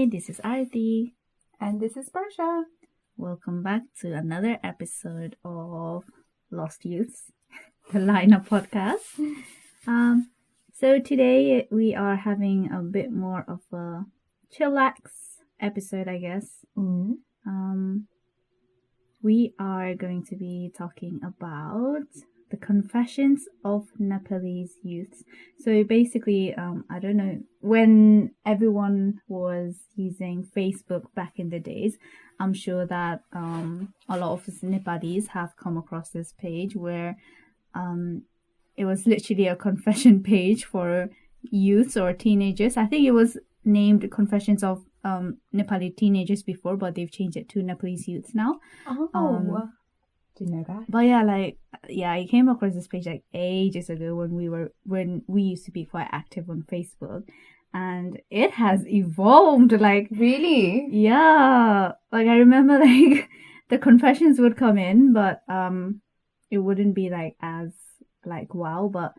Hi, this is Arti. And this is Barsha. Welcome back to another episode of Lost Youths, the LYINA podcast. So today we are having a bit more of a chillax episode, I guess. We are going to be talking about the confessions of Nepalese youths. So basically, I don't know, when everyone was using Facebook back in the days, I'm sure that a lot of Nepalis have come across this page where it was literally a confession page for youths or teenagers. I think it was named Confessions of Nepali Teenagers before, but they've changed it to Nepalese youths now. Didn't know that. But I came across this page like ages ago when we used to be quite active on Facebook, and it has evolved. Like, really? Yeah, like I remember like the confessions would come in, but it wouldn't be like as like wow, but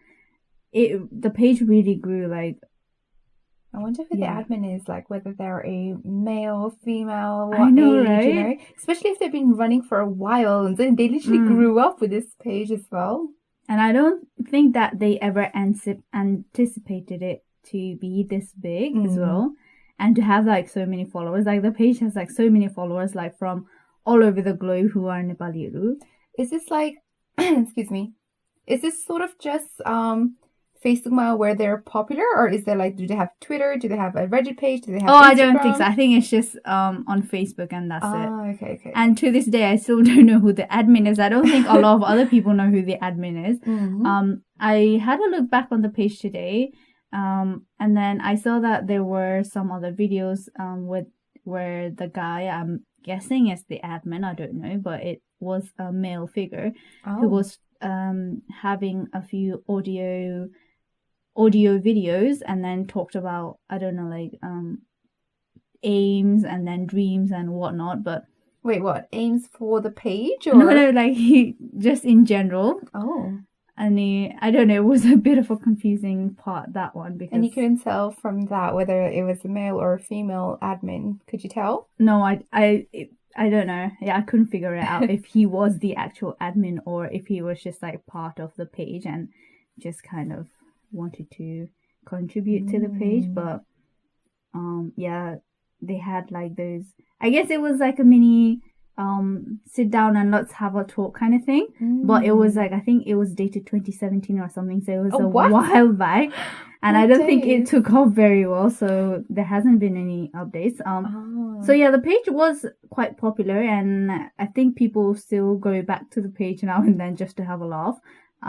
the page really grew. Like, I wonder who the admin is, like whether they're a male, female, what I know, age, right? you know? Especially if they've been running for a while and then they literally grew up with this page as well. And I don't think that they ever anticipated it to be this big as well. And to have like so many followers. Like the page has like so many followers like from all over the globe who are Nepali. Is this like, excuse me, is this sort of just Facebook where they're popular, or is there like, do they have Twitter, do they have a Reddit page, do they have Instagram? I don't think so. I think it's just on Facebook and that's it. Okay. And to this day I still don't know who the admin is. I don't think a lot of other people know who the admin is. I had a look back on the page today, and then I saw that there were some other videos where the guy, I'm guessing is the admin, I don't know, but it was a male figure who was having a few audio videos and then talked about, I don't know, like aims and then dreams and whatnot. But wait, what, aims for the page, or no, like he just in general. And I don't know, it was a bit of a confusing part, that one, because and you couldn't tell from that whether it was a male or a female admin. Could you tell? No, I don't know. Yeah, I couldn't figure it out if he was the actual admin or if he was just like part of the page and just kind of wanted to contribute to the page. But they had like those, I guess it was like a mini sit down and let's have a talk kind of thing. But it was like, I think it was dated 2017 or something, so it was a while back, and I don't think it took off very well, so there hasn't been any updates. So yeah, the page was quite popular, and I think people still go back to the page now and then just to have a laugh.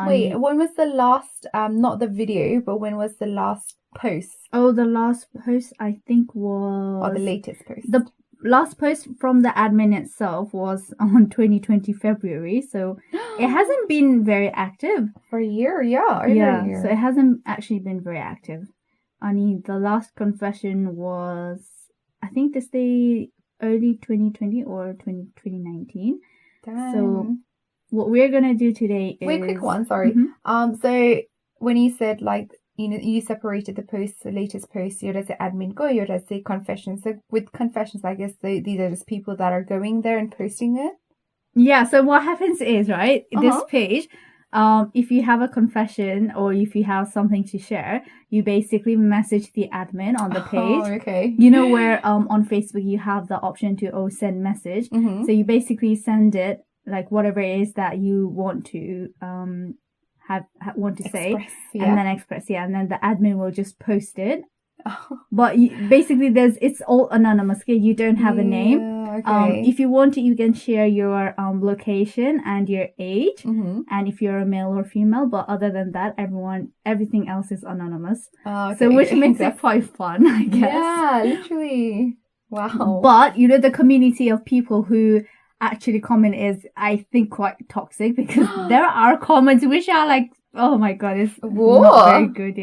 Wait, when was the last, not the video, but when was the last post? The last post I think was... Or the latest post? The last post from the admin itself was on 2020 February, so it hasn't been very active. For a year, over a year. So it hasn't actually been very active. I mean, the last confession was, I think this day, early 2020 or 2019. Damn. So what we're gonna do today is... Wait, quick one, sorry. So when you said like, you know, you separated the posts, the latest post, you're the admin go, you're the confessions. So with confessions, I guess these are just people that are going there and posting it. Yeah. So what happens is, right, this page, if you have a confession or if you have something to share, you basically message the admin on the page. Okay. You know where on Facebook you have the option to send message. So you basically send it like whatever it is that you want to say, and then express, and then the admin will just post it. But basically it's all anonymous. Okay, you don't have a name. Okay. If you want to, you can share your location and your age, and if you're a male or female. But other than that, everything else is anonymous. So which makes it quite fun, I guess. Yeah, literally. Wow. But you know, the community of people who actually comment is, I think, quite toxic, because there are comments which are like, oh my god, it's not very good.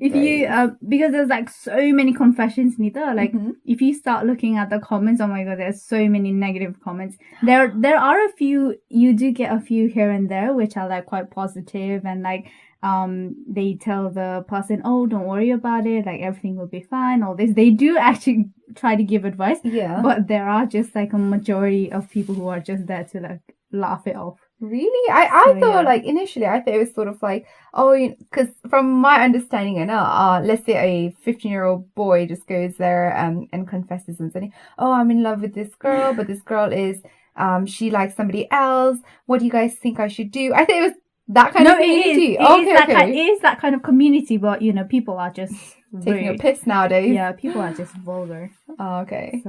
If you because there's like so many confessions, Nita, like if you start looking at the comments, oh my god, there's so many negative comments. There are a few, you do get a few here and there which are like quite positive and like they tell the person, oh, don't worry about it, like everything will be fine, all this. They do actually try to give advice, but there are just like a majority of people who are just there to like laugh it off. Really? I thought like initially I thought it was sort of like, oh, because from my understanding, let's say a 15-year-old boy just goes there and confesses and saying, oh, I'm in love with this girl, but this girl is she likes somebody else. What do you guys think I should do? I think it was that kind of community. It is that kind of community, but people are just taking a piss nowadays. Yeah, people are just vulgar. Oh, okay.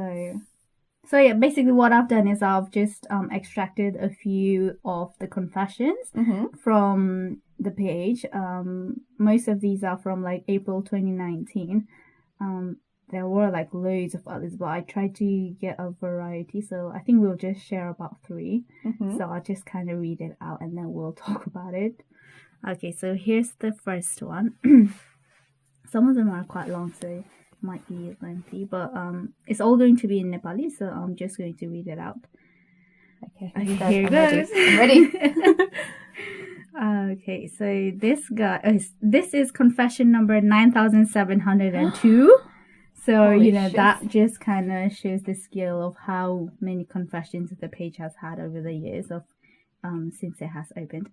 So yeah, basically what I've done is I've just extracted a few of the confessions from the page. Most of these are from like April 2019. There were like loads of others, but I tried to get a variety. So I think we'll just share about 3. So I'll just kind of read it out and then we'll talk about it. Okay, so here's the first one. Some of them are quite long, so it might be lengthy, but it's all going to be in Nepali, so I'm just going to read it out. Okay, here it goes. I'm ready. Okay, so this is confession number 9702. So, that just kind of shows the scale of how many confessions the page has had over the years of since it has opened.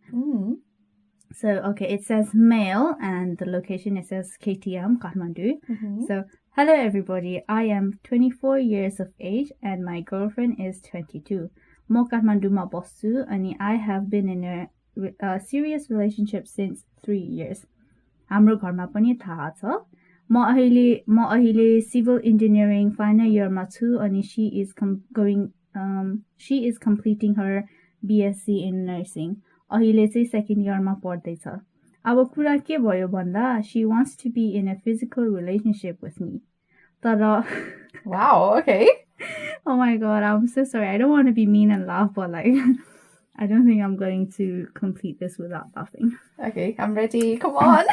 So, okay, it says male, and the location, it says KTM, Kathmandu. So, hello everybody, I am 24 years of age and my girlfriend is 22. Mo Kathmandu ma bossu, and I have been in a serious relationship since 3 years. Hamro gharma pani थाहा छ. म अहिले civil engineering final year मा छु, अनि she is completing her BSc in nursing. अहिले चाहिँ second year मा पढ्दैछ. अब कुरा के भयो भन्दा she wants to be in a physical relationship with me. तर wow, okay. Oh my god, I'm so sorry. I don't want to be mean and laugh, but like I don't think I'm going to complete this without laughing. Okay, I'm ready. Come on.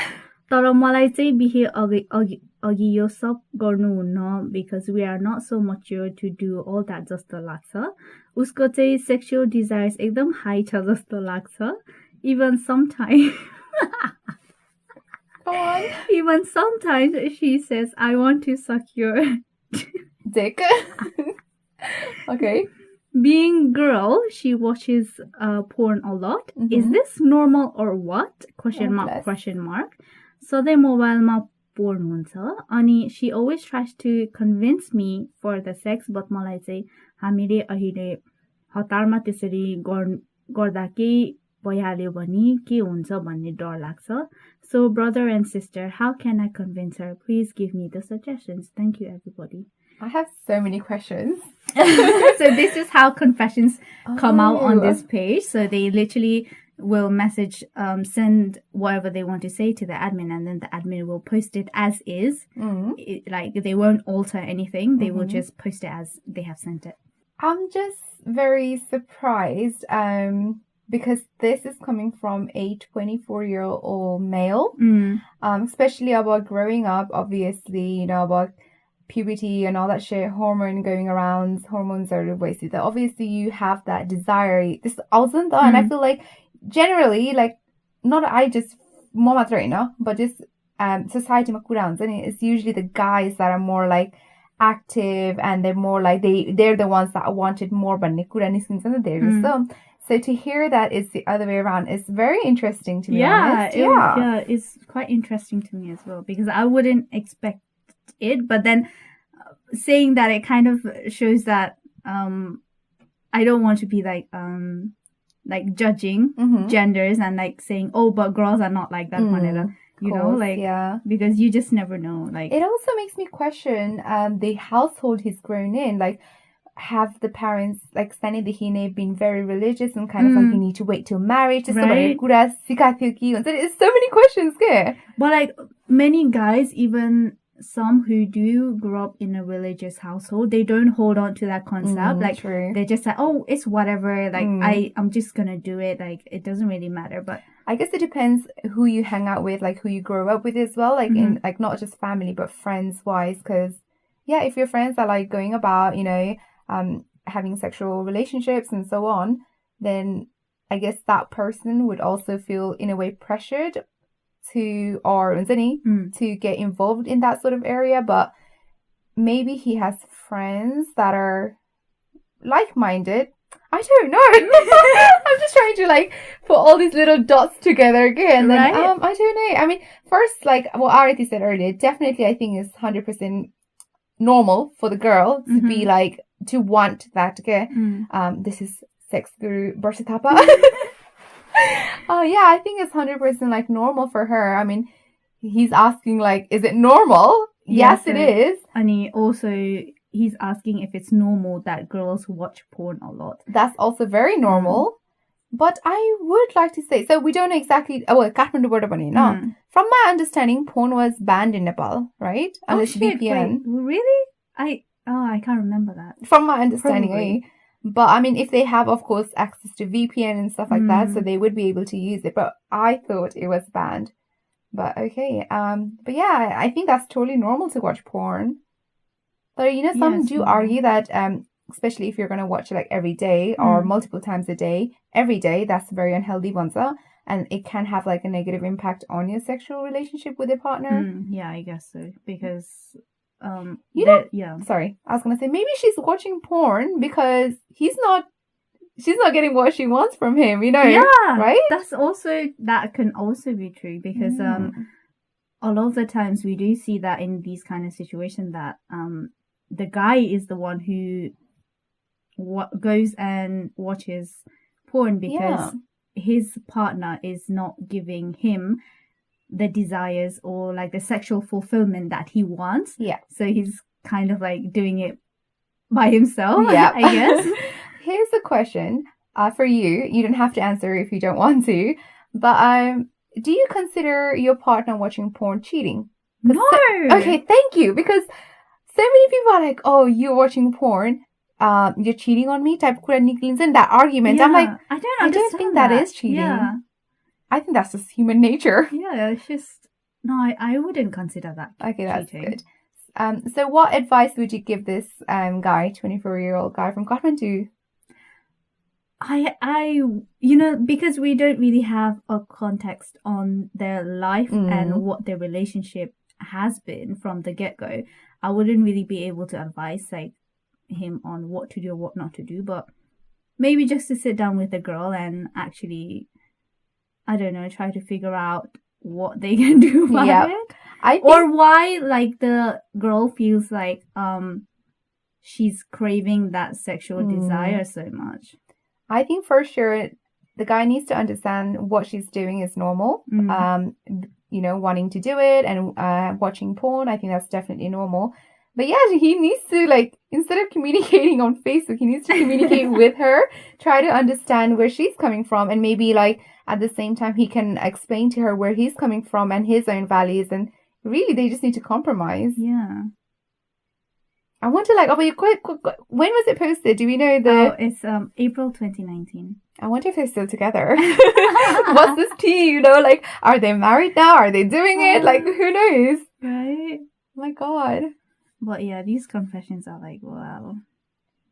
तर मलाई चाहिँ बिहे अघि यो सब गर्नुहुन्न because we are not so mature to do all that जस्तो लाग्छ. उसको चाहिँ sexual desires एकदम high छ जस्तो लाग्छ. Even sometimes Come on. Even sometimes she says, I want to suck your dick. Okay. Being girl, she watches porn a lot. Is this normal or what? Question mark. So the mobile ma porn huncha. Ani she always tries to convince me for the sex, but मलाई चाहिँ हामीले अहिले हतारमा त्यसरी गर्दा केही भइहाल्यो भने के हुन्छ भन्ने डर लाग्छ. So brother and sister, how can I convince her? Please give me the suggestions. Thank you everybody. I have so many questions. So this is how confessions come out on this page. So they literally will message, send whatever they want to say to the admin, and then the admin will post it as is. Like they won't alter anything. They will just post it as they have sent it. I'm just very surprised because this is coming from a 24-year-old male, especially about growing up, obviously, about puberty and all that shit, hormones are wasted. Obviously, you have that desire. This also, and I feel like generally, like, not I just but just society it's usually the guys that are more like active and they're more like they're the ones that wanted more, but so to hear that it's the other way around is very interesting to be honest. It's quite interesting to me as well because I wouldn't expect it, but then saying that, it kind of shows that I don't want to be like judging genders and like saying, oh, but girls are not like that, because you just never know. Like, it also makes me question the household he's grown in. Like, have the parents, like, been very religious and kind of like, you need to wait till marriage? Right. It's so many questions there. But like many guys, even some who do grow up in a religious household, they don't hold on to that concept. Like, true. They're just like, oh, it's whatever. Like, I'm just gonna do it. Like, it doesn't really matter. But I guess it depends who you hang out with, like who you grow up with as well. Like in like not just family, but friends wise. Because yeah, if your friends are like going about, having sexual relationships and so on, then I guess that person would also feel in a way pressured to, or to get involved in that sort of area, but maybe he has friends that are like-minded. I don't know. I'm just trying to like put all these little dots together again. Right? I don't know. I mean, first, like what Arati said earlier, definitely I think is 100% normal for the girl to be like, to want that. This is sex guru Barsatapa. Yeah, I think it's 100% like normal for her. I mean, he's asking like, is it normal? Yes, it is. And he's asking if it's normal that girls watch porn a lot. That's also very normal. But I would like to say, so we don't know exactly, Kathmandu border bani na. From my understanding, porn was banned in Nepal, right? Unless VPN. Wait, really? I can't remember that. From my understanding, But I mean, if they have, of course, access to VPN and stuff like that, so they would be able to use it. But I thought it was banned. But okay. But yeah, I think that's totally normal to watch porn. But some do argue that, especially if you're going to watch it like every day or multiple times a day, every day, that's very unhealthy bonza. And it can have like a negative impact on your sexual relationship with your partner. Yeah, I guess so. Because, sorry, I was going to say, maybe she's watching porn because she's not getting what she wants from him, Yeah. Right? That can also be true because, a lot of the times we do see that in these kind of situations that, the guy is the one who goes and watches porn because his partner is not giving him the desires or like the sexual fulfillment that he wants. Yeah. So he's kind of like doing it by himself, I guess. Here's a question for you. You don't have to answer if you don't want to. But do you consider your partner watching porn cheating? No. Okay, thank you. Because so many people are like, oh, you're watching porn. You're cheating on me type in that argument. I'm like, I don't think that is cheating. Yeah. I think that's just human nature. Yeah, it's just I wouldn't consider that. Okay, that's cheating. Good. So what advice would you give this guy, 24-year-old guy from Kathmandu? I because we don't really have a context on their life and what their relationship has been from the get-go, I wouldn't really be able to advise like him on what to do or what not to do, but maybe just to sit down with the girl and actually, I don't know, try to figure out what they can do about it. Or why like the girl feels like she's craving that sexual desire so much. I think for sure the guy needs to understand what she's doing is normal. Wanting to do it and watching porn, I think that's definitely normal. But yeah, he needs to like, instead of communicating on Facebook, he needs to communicate with her, try to understand where she's coming from, and maybe like at the same time he can explain to her where he's coming from and his own values, and really they just need to compromise. Yeah. I want to like, when was it posted? Do we know it's April 2019. I wonder if they're still together. What's this tea, like, are they married now? Are they doing it? Like, who knows? Right? Oh my God. But yeah, these confessions are like, wow.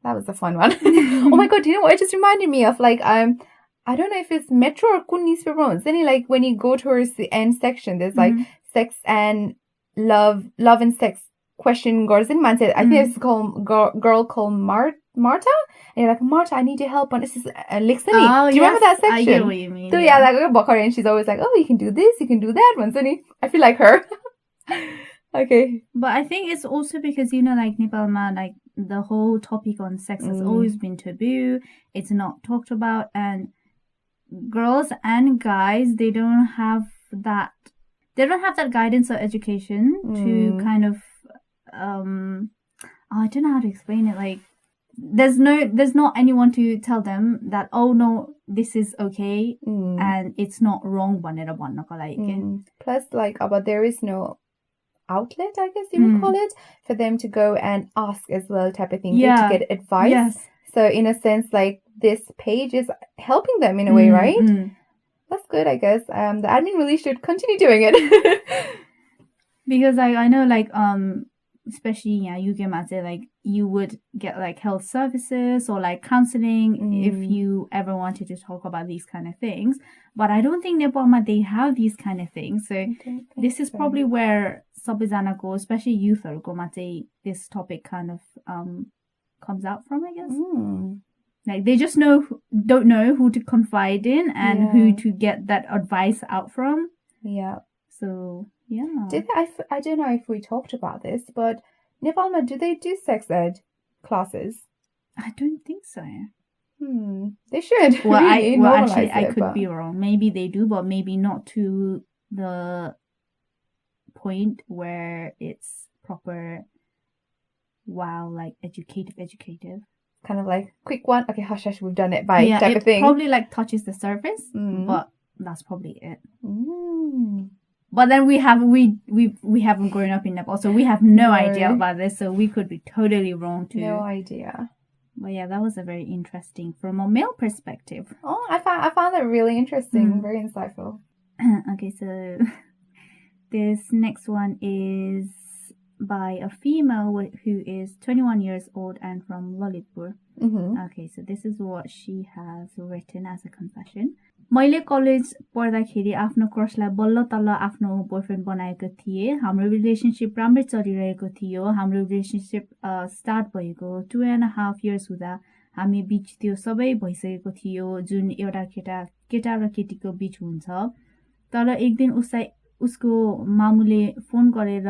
That was a fun one. Oh my God, do you know what it just reminded me of? Like, I don't know if it's Metro or Kun newspaper. Then like when you go towards the end section, there's like sex and love and sex question girls in man said, I think it's called girl called Marta. And you're like, Marta, I need your help on this. Is Lixani. Oh, do you remember that section? I get what you mean. So yeah, like and she's always like, oh, you can do this, you can do that one. So I feel like her. Okay. But I think it's also because, like Nepal, like the whole topic on sex has always been taboo. It's not talked about, and girls and guys, they don't have that guidance or education to kind of I don't know how to explain it. Like, there's not anyone to tell them that, oh no, this is okay and it's not wrong. Plus, like, but there is no outlet, I guess you would call it, for them to go and ask as well, type of thing, to get advice. Yes. So in a sense, like, this page is helping them in a way, right? That's good, I guess. The admin really should continue doing it. Because I know, like, especially UKमा चाहिँ like you would get like health services or like counseling if you ever wanted to talk about these kind of things. But I don't think Nepalमा they have these kind of things. So this is probably where सबैजनाको, especially youthहरुकोमा चाहिँ this topic kind of comes out from, I guess. Like they just don't know who to confide in and who to get that advice out from. Yeah. So yeah. I don't know if we talked about this, but Nepalma, do they do sex ed classes? I don't think so. They should. Well, really actually, I could be wrong. Maybe they do, but maybe not to the point where it's proper. Wow, like educative. Kind of like quick one. Okay, hush, hush, we've done it. Bye, type of thing. Probably like touches the surface, but that's probably it. But then we haven't grown up in Nepal, so we have no idea about this. So we could be totally wrong too. No idea. But yeah, that was a very interesting from a male perspective. Oh, I found that really interesting, very insightful. Okay, so this next one is by a female who is 21 years old and from Lalitpur. Okay, so this is what she has written as a confession. मैले college पढ्दाखेरि आफ्नो क्रसलाई बल्ल तल्ल आफ्नो boyfriend बनाएको थिएँ. हाम्रो relationship राम्रै चलिरहेको थियो. हाम्रो रिलेसनशिप स्टार्ट भएको 2.5 years हुँदा हामी बीच त्यो सबै भइसकेको थियो जुन एउटा केटा र केटीको बीच हुन्छ. तर एक दिन उसको मामुले फोन गरेर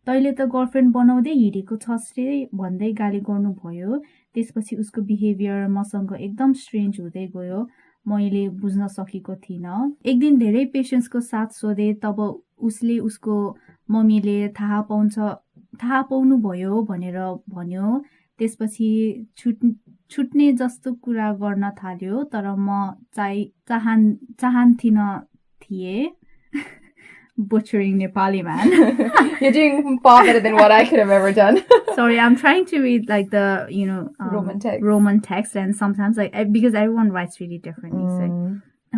तैले त गर्लफ्रेन्ड बनाउँदै हिडेको छस् रे भन्दै गाली गर्नुभयो. त्यसपछि उसको बिहेभियर मसँग एकदम स्ट्रेन्ज हुँदै गयो. मैले बुझ्न सकेको थिइनँ. एक दिन धेरै पेशेन्सको साथ सोधे. तब उसले उसको मम्मीले थाहा पाउनु भयो भनेर भन्यो. त्यसपछि छुट्ने जस्तो कुरा गर्न थाल्यो. तर म चाहन्थिन थिए. Butchering Nepali, man. You're doing far better than what I could have ever done. Sorry, I'm trying to read like the Roman text, and sometimes like because everyone writes really differently. So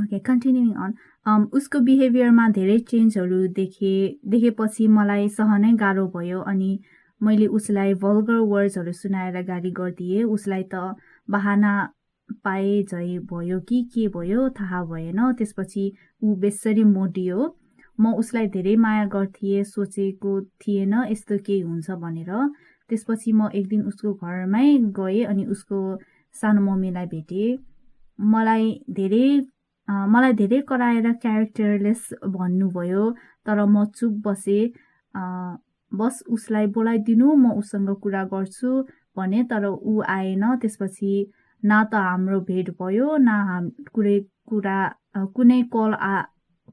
okay, continuing on. उसको बिहेभियरमा धेरै चेन्जहरू देखेपछि मलाई सहनै गाह्रो भयो. अनि मैले उसलाई vulgar वर्ड्सहरू सुनाएर गाली गर्दिए. उसलाई त बहाना पाए झै भयो कि के भयो थाहा भएन. त्यसपछि ऊ बेसरी मोडियो. म उसलाई धेरै माया गर्थिए. सोचेको थिएन यस्तो केही हुन्छ भनेर. त्यसपछि म एक दिन उसको घरमै गए अनि उसको सानो मम्मीलाई भेटे. मलाई धेरै कराएर क्यारेक्टरलेस भन्नुभयो. तर म चुप बसे. बस उसलाई बोलाइदिनु, म उसँग कुरा गर्छु भने. तर ऊ आएन. त्यसपछि न त हाम्रो भेट भयो न कुनै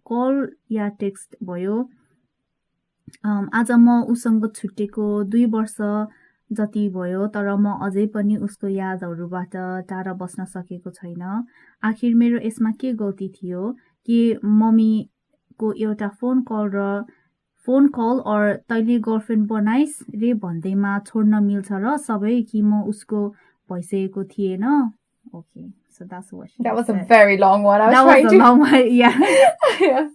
कल या टेक्स्ट भयो. आज म उसँग छुटेको 2 वर्ष जति भयो. तर म अझै पनि उसको यादहरूबाट टाढा बस्न सकेको छैन. आखिर मेरो यसमा के गल्ती थियो कि मम्मीको एउटा फोन कल और तैले गर्लफ्रेन्ड बनाइस् रे भन्दैमा छोड्न मिल्छ र सबै कि म उसको भइसकेको थिएन. Okay, so that's what she That was said. a very long one. That was a long one, yeah. Yeah.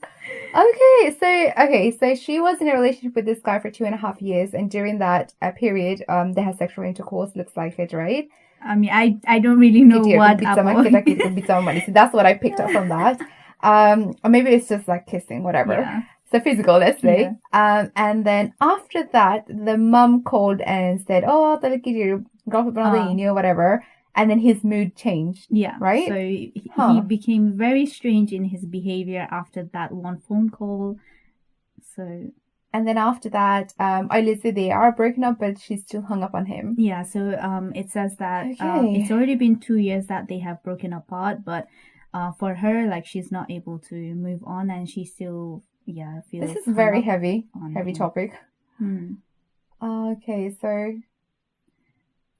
So she was in a relationship with this guy for 2.5 years, and during that period, they had sexual intercourse. Looks like it, right? I mean, I don't really know what. So that's what I picked up from that. Or maybe it's just like kissing, whatever. Yeah. So physical, let's say. Yeah. And then after that, the mum called and said, "Oh, your girlfriend, or whatever." And then his mood changed. Yeah. Right? So he became very strange in his behavior after that one phone call. So. And then after that, they are broken up, but she's still hung up on him. Yeah. So it says that it's already been 2 years that they have broken apart, but for her, like she's not able to move on, and she still feels. This is very heavy topic. Okay, so.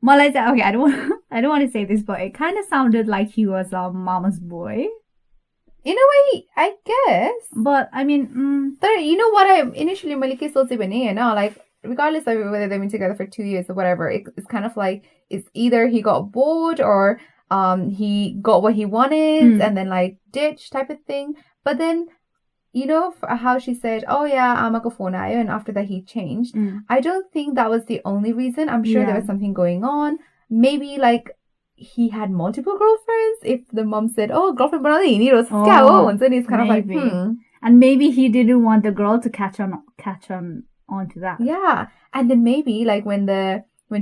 Okay, I don't want to say this, but it kind of sounded like he was a mama's boy. In a way, I guess. But I mean, you know what I initially like regardless of whether they've been together for 2 years or whatever, it's kind of like it's either he got bored or he got what he wanted and then like ditch type of thing. But then you know how she said, oh yeah, I'm a go phone ayo, and after that he changed. I don't think that was the only reason. I'm sure there was something going on. Maybe like he had multiple girlfriends. If the mom said, oh, girlfriend banali nahi ro uska, and then he's kind of like, And maybe he didn't want the girl to catch on onto that. Yeah. And then maybe like when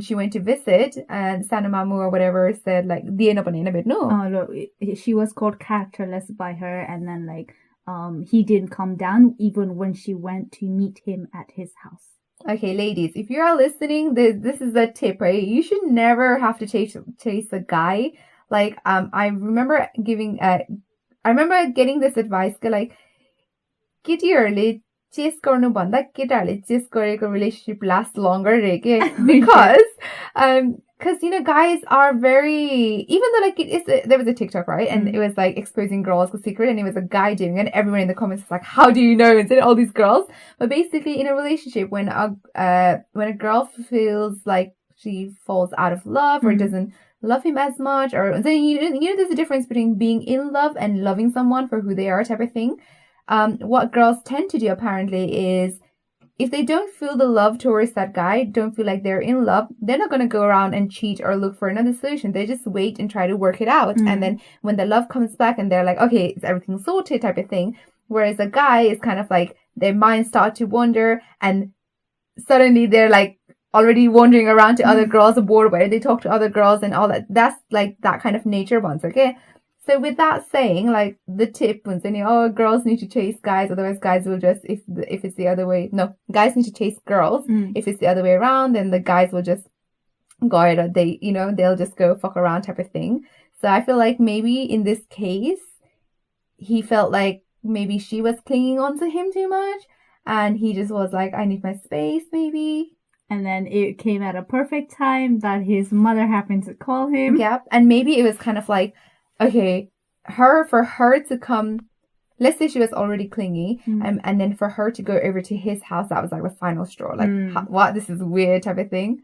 she went to visit and Sanamamu or whatever said like Diya na banana bit no. Oh look, she was called characterless by her, and then like he didn't come down even when she went to meet him at his house. Okay, ladies, if you are listening, this is a tip, right? You should never have to chase a guy. Like I remember getting this advice like केटीहरूले chase गर्नु भन्दा केटाहरूले chase गरेको relationship lasts longer because you know guys are very, even though like there was a TikTok, right, and it was like exposing girls with secret, and it was a guy doing it, and everyone in the comments was like, how do you know, and said all these girls. But basically in a relationship, when a girl feels like she falls out of love or doesn't love him as much, or then you know there's a difference between being in love and loving someone for who they are type of thing. What girls tend to do apparently is, if they don't feel the love towards that guy, don't feel like they're in love, they're not going to go around and cheat or look for another solution. They just wait and try to work it out. And then when the love comes back and they're like, okay, is everything sorted type of thing. Whereas a guy is kind of like, their minds start to wander, and suddenly they're like already wandering around to other girls aboard where they talk to other girls and all that. That's like that kind of nature ones, okay? So with that saying, like the tip was, girls need to chase guys, otherwise guys will just, if it's the other way, no, guys need to chase girls. If it's the other way around, then the guys will just go out, or they'll just go fuck around type of thing. So I feel like maybe in this case, he felt like maybe she was clinging on to him too much, and he just was like, I need my space, maybe. And then it came at a perfect time that his mother happened to call him. Yep. And maybe it was kind of like, okay, for her to come, let's say she was already clingy, and then for her to go over to his house, that was like the final straw. Like, what? This is weird type of thing.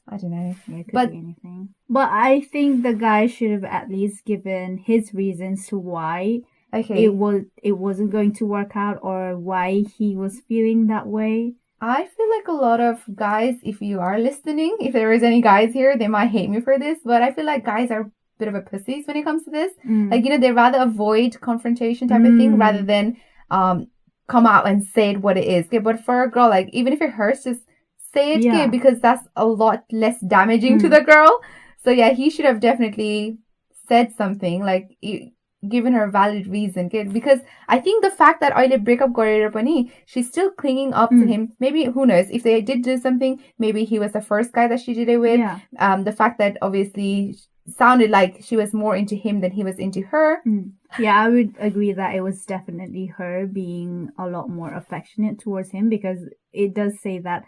I don't know. Yeah, it could be anything. But I think the guy should have at least given his reasons to why it wasn't going to work out, or why he was feeling that way. I feel like a lot of guys, if you are listening, if there is any guys here, they might hate me for this, but I feel like guys are bit of a pussies when it comes to this. Like, they rather avoid confrontation type of thing rather than come out and say what it is. Okay? But for a girl, like, even if it hurts, just say it, okay? Because that's a lot less damaging to the girl. So yeah, he should have definitely said something, like given her a valid reason, okay? Because I think the fact that Oile break up गरेर पनि, she's still clinging up to him. Maybe, who knows, if they did do something, maybe he was the first guy that she did it with. The fact that obviously sounded like she was more into him than he was into her. Yeah, I would agree that it was definitely her being a lot more affectionate towards him, because it does say that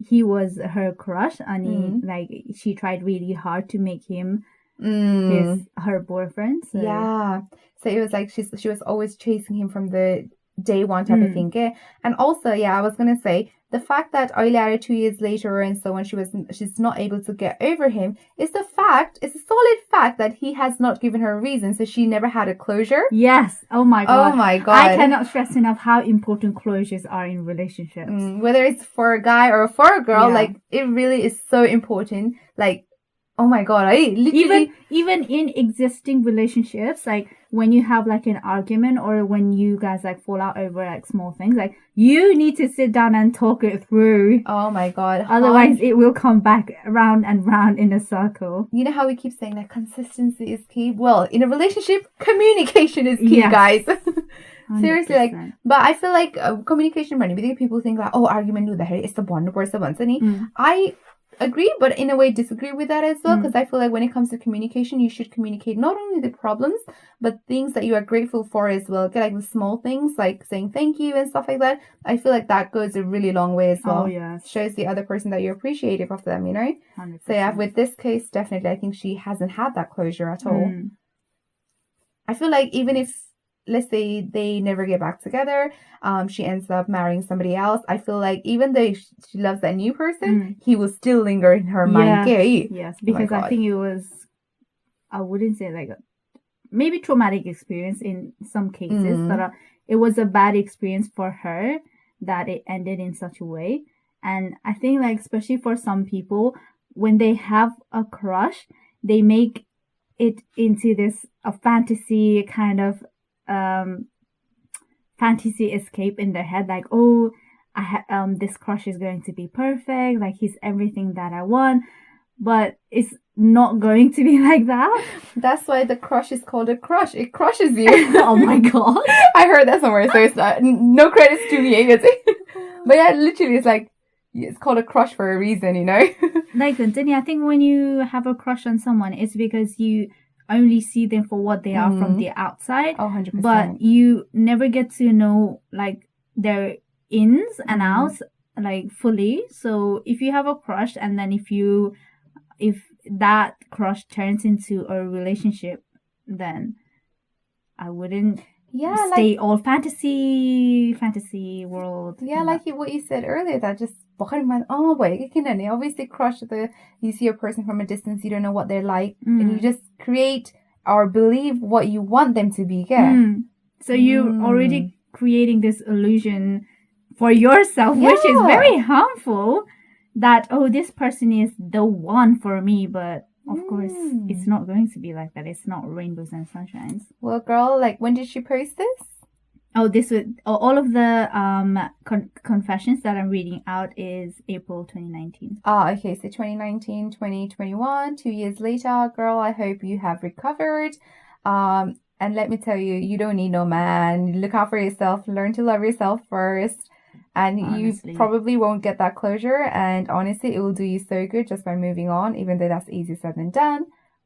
he was her crush, and like she tried really hard to make him her boyfriend. So. Yeah, so it was like she was always chasing him from the day one type of thing. Okay? And also, I was gonna say, the fact that Oilara 2 years later and so on, she's not able to get over him it's a solid fact that he has not given her a reason, so she never had a closure. Yes. Oh my god. I cannot stress enough how important closures are in relationships. Whether it's for a guy or for a girl, like it really is so important. Like, oh my god, I literally... Even in existing relationships, like when you have like an argument or when you guys like fall out over like small things, like you need to sit down and talk it through. Oh my god. Otherwise it will come back round and round in a circle. You know how we keep saying that consistency is key? Well, in a relationship, communication is key, guys. Seriously, 100%. like, but I feel like communication, people think like, oh, argument with the hair is the one person once, and I agree, but in a way disagree with that as well, because I feel like when it comes to communication, you should communicate not only the problems but things that you are grateful for as well. Okay, like the small things like saying thank you and stuff like that. I feel like that goes a really long way as well. Oh yes, shows the other person that you're appreciative of them, 100%. So yeah, with this case, definitely I think she hasn't had that closure at all. I feel like even if, let's say they never get back together, she ends up marrying somebody else, I feel like even though she loves that new person, he will still linger in her mind. Yes, because I think it was, I wouldn't say like maybe traumatic experience in some cases, but it was a bad experience for her that it ended in such a way. And I think like especially for some people, when they have a crush, they make it into this a fantasy kind of fantasy escape in their head, like, oh, this crush is going to be perfect, like he's everything that I want, but it's not going to be like that. That's why the crush is called a crush. It crushes you. Oh my god. I heard that somewhere, so it's not, no credits to me. But yeah, literally, it's called a crush for a reason, you know? Like, I think when you have a crush on someone, it's because you only see them for what they are from the outside. 100%. But you never get to know, like, their ins and outs, like, fully. So if you have a crush and then if that crush turns into a relationship, then I wouldn't stay all fantasy world. Yeah, like what you said earlier, that just obviously crush you see a person from a distance, you don't know what they're like, and you just create or believe what you want them to be. So you're already creating this illusion for yourself, which is very harmful, that, oh, this person is the one for me, but of course it's not going to be like that. It's not rainbows and sunshines. Well, girl, like, when did she post this? Oh, all of the confessions that I'm reading out is April 2019. Okay, so 2019, 2021, 2 years later. Girl, I hope you have recovered. And let me tell you, you don't need no man. Look out for yourself. Learn to love yourself first. And honestly, you probably won't get that closure. And honestly, it will do you so good just by moving on, even though that's easier said than done.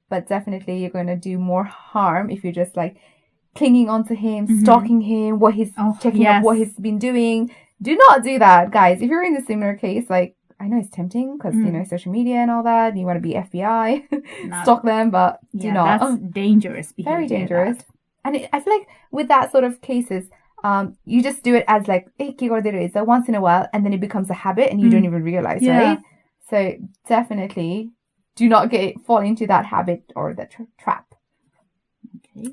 But definitely you're going to do more harm if you're just like clinging onto him, stalking him, checking up what he's been doing. Do not do that, guys. If you're in a similar case, like, I know it's tempting because, you know, social media and all that, and you want to be FBI, stalk them, but do not. That's dangerous behavior. Very dangerous. And I feel like with that sort of cases, you just do it as like, so once in a while, and then it becomes a habit and you don't even realize, right? So definitely do not fall into that habit or the trap.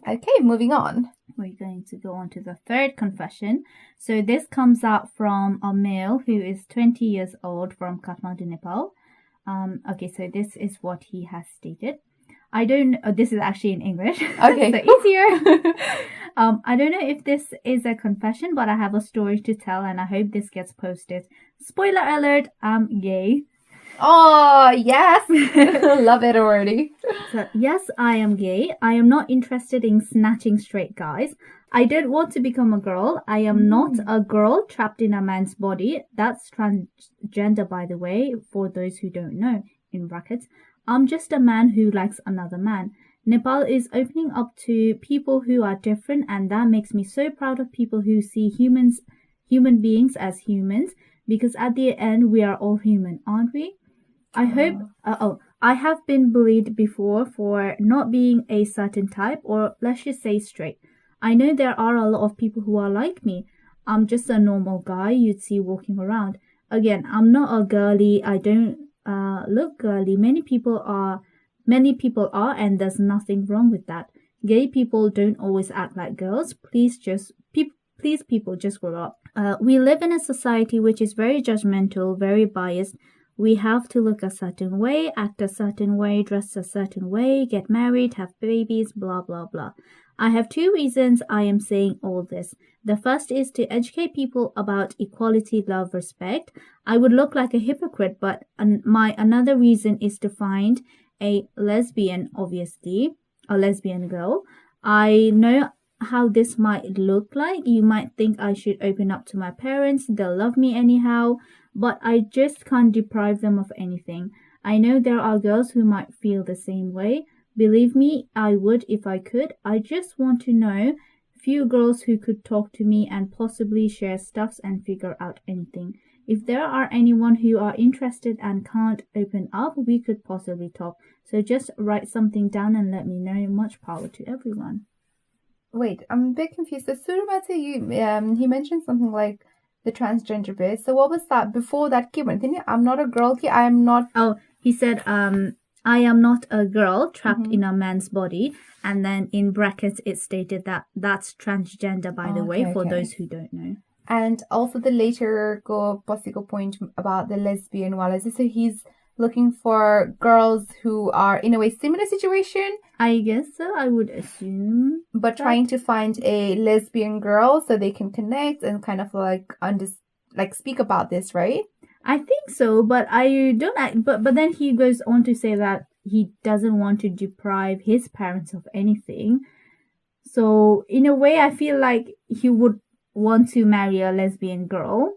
Okay, moving on. We're going to go on to the third confession. So this comes out from a male who is 20 years old from Kathmandu, Nepal. Okay, so this is what he has stated. This is actually in English. Okay. So easier. I don't know if this is a confession, but I have a story to tell and I hope this gets posted. Spoiler alert, I'm gay. Oh, yes. Love it already. So, yes, I am gay. I am not interested in snatching straight guys. I don't want to become a girl. I am not a girl trapped in a man's body. That's transgender, by the way, for those who don't know, in brackets. I'm just a man who likes another man. Nepal is opening up to people who are different, and that makes me so proud of people who see human beings as humans, because at the end, we are all human, aren't we? I have been bullied before for not being a certain type, or let's just say straight. I know there are a lot of people who are like me. I'm just a normal guy you'd see walking around. Again, I'm not a girly. I don't look girly. Many people are, and there's nothing wrong with that. Gay people don't always act like girls. Please people just grow up. We live in a society which is very judgmental, very biased. We have to look a certain way, act a certain way, dress a certain way, get married, have babies, blah, blah, blah. I have 2 reasons I am saying all this. The first is to educate people about equality, love, respect. I would look like a hypocrite, but my another reason is to find a lesbian, obviously, a lesbian girl. I know how this might look like. You might think I should open up to my parents. They'll love me anyhow. But I just can't deprive them of anything. I know there are girls who might feel the same way. Believe me, I would if I could. I just want to know few girls who could talk to me and possibly share stuffs and figure out anything. If there are anyone who are interested and can't open up, we could possibly talk. So just write something down and let me know. Much power to everyone. Wait, I'm a bit confused. So Surabati, he mentioned something like the transgender bit. So what was that before that? I'm not a girl. I'm not. Oh, he said, I am not a girl trapped in a man's body. And then in brackets, it stated that that's transgender, by the way, for those who don't know. And also the later possible point about the lesbian wala. So he's looking for girls who are in a way similar situation. I guess so. I would assume. But trying to find a lesbian girl so they can connect and kind of like speak about this, right? I think so, but I don't. But then he goes on to say that he doesn't want to deprive his parents of anything. So in a way, I feel like he would want to marry a lesbian girl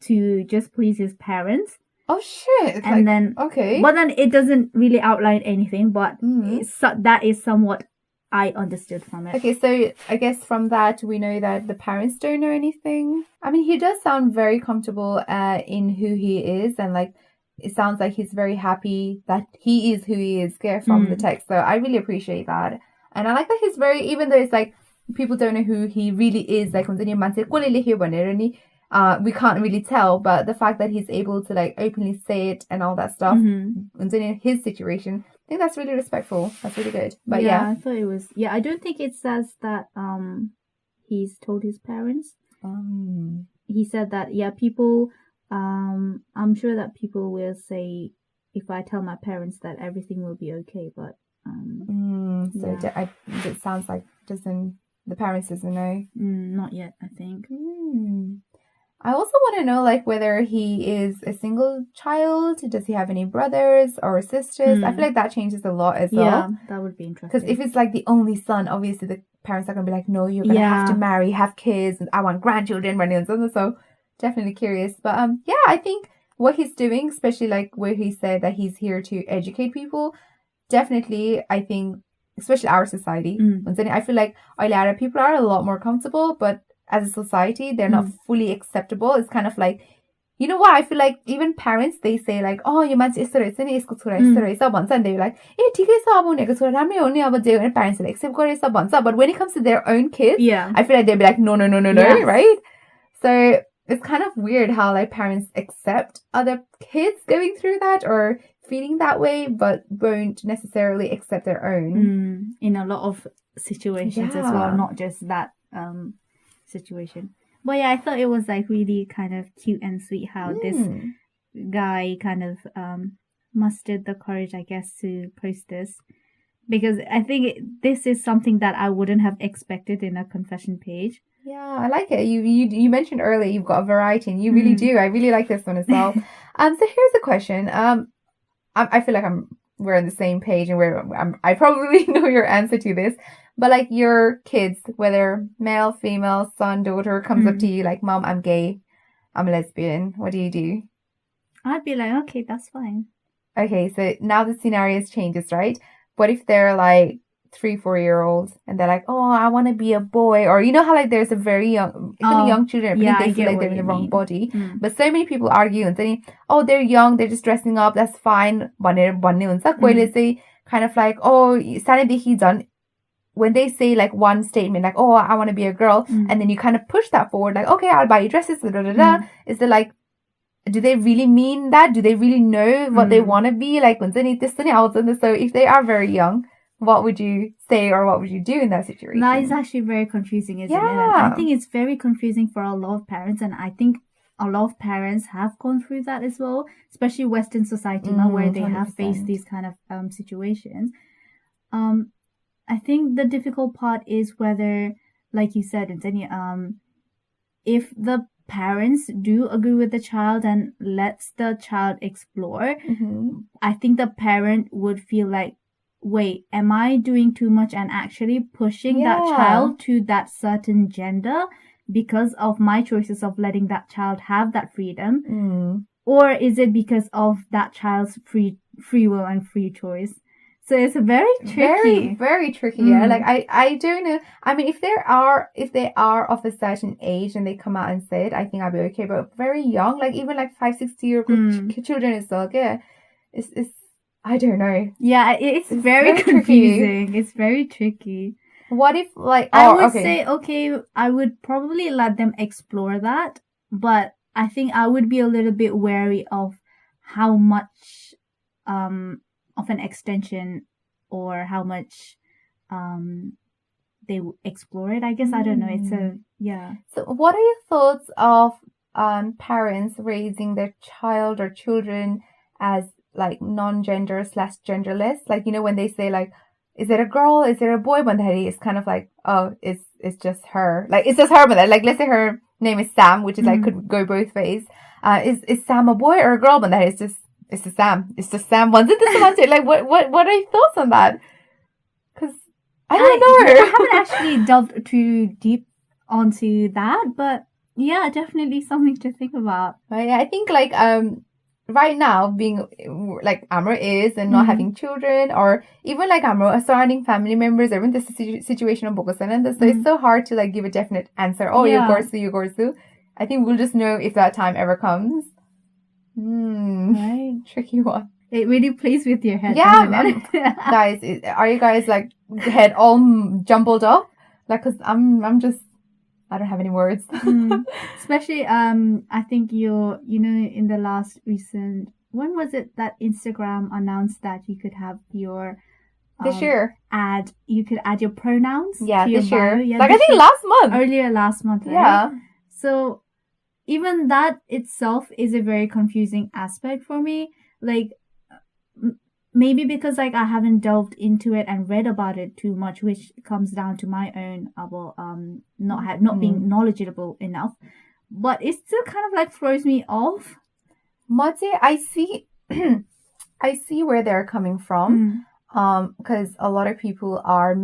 to just please his parents. Oh shit! And then but then it doesn't really outline anything. But that is somewhat I understood from it. Okay, so I guess from that we know that the parents don't know anything. I mean, he does sound very comfortable in who he is, and like it sounds like he's very happy that he is who he is. From the text, so I really appreciate that, and I like that he's very, even though it's like people don't know who he really is, like we can't really tell, but the fact that he's able to like openly say it and all that stuff, and in his situation, I think that's really respectful. That's really good. But I thought it was. Yeah, I don't think it says that he's told his parents. He said that people. I'm sure that people will say if I tell my parents that everything will be okay, but it sounds like the parents doesn't know. Not yet, I think. I also want to know, like, whether he is a single child. Does he have any brothers or sisters? I feel like that changes a lot as well. Yeah, that would be interesting. Because if it's like the only son, obviously the parents are going to be like, no, you're going to have to marry, have kids, and I want grandchildren, so definitely curious. But I think what he's doing, especially like where he said that he's here to educate people, definitely, I think, especially our society, I feel like Arab people are a lot more comfortable, but as a society, they're not fully acceptable. It's kind of like, you know what? I feel like even parents, they say like, oh, you man is and they're like, parents like accept. But when it comes to their own kids, I feel like they'd be like, no, right? So it's kind of weird how like parents accept other kids going through that or feeling that way, but won't necessarily accept their own. In a lot of situations as well, not just that situation. But I thought it was like really kind of cute and sweet how this guy kind of mustered the courage, I guess, to post this, because I think this is something that I wouldn't have expected in a confession page. Yeah, I like it. You mentioned earlier you've got a variety, and you really do. I really like this one as well. So here's a question. I feel like we're on the same page, and I probably know your answer to this. But like your kids, whether male, female, son, daughter, comes up to you like, Mom, I'm gay, I'm a lesbian. What do you do? I'd be like, okay, that's fine. Okay, so now the scenario changes, right? What if they're like 3-4-year-olds and they're like, oh, I want to be a boy, or you know how like there's a very young, even young children, they feel like they're in the wrong body. But so many people argue and say, oh, they're young, they're just dressing up, that's fine. Kind of like, oh, done. When they say like one statement like, oh, I want to be a girl, and then you kind of push that forward like, okay, I'll buy you dresses, is it like, do they really mean that? Do they really know what they want to be? Like, so if they are very young, what would you say or what would you do in that situation? That is actually very confusing, isn't it? And I think it's very confusing for a lot of parents, and I think a lot of parents have gone through that as well, especially Western society now where they 100%. Have faced these kind of situations. I think the difficult part is whether, like you said, if the parents do agree with the child and lets the child explore, I think the parent would feel like, wait, am I doing too much and actually pushing that child to that certain gender because of my choices of letting that child have that freedom? Or is it because of that child's free will and free choice? So it's very tricky. Very, very tricky. Yeah. Like I don't know. I mean, if they are of a certain age and they come out and say it, I think I'll be okay. But very young, like even like 5-6-year-old children is so good. It's I don't know. Yeah, it's very confusing. Tricky. It's very tricky. What if like I would say I would probably let them explore that, but I think I would be a little bit wary of how much of an extension or how much they explore it, I guess. I don't know. It's yeah. So what are your thoughts of parents raising their child or children as like non-gender / genderless? Like, you know, when they say like, is it a girl? Is it a boy? When it's kind of like, oh, it's just her. Like, it's just her. But like, let's say her name is Sam, which is like, could go both ways. Is Sam a boy or a girl? But it's just Sam. It's just Sam. Once it is like, what are your thoughts on that? Because I don't know. I haven't actually delved too deep onto that, but yeah, definitely something to think about. Yeah, I think like right now, being like Amro is and not having children, or even like Amro surrounding family members, or even this situation of Bogosan, and so it's so hard to like give a definite answer. Oh, you gorsu. I think we'll just know if that time ever comes. Right. Tricky one. It really plays with your head. Yeah, guys, are you guys like head all jumbled up? Like, cause I'm just, I don't have any words. Especially, I think in the last recent, when was it that Instagram announced that you could have your this year you could add your pronouns. Yeah, to your this year. bio. Yeah, like I think last month. Earlier last month. Right? Yeah. So even that itself is a very confusing aspect for me. Like, maybe because like I haven't delved into it and read about it too much, which comes down to my own not being knowledgeable enough. But it still kind of like throws me off. Mate, I see where they're coming from. Because a lot of people are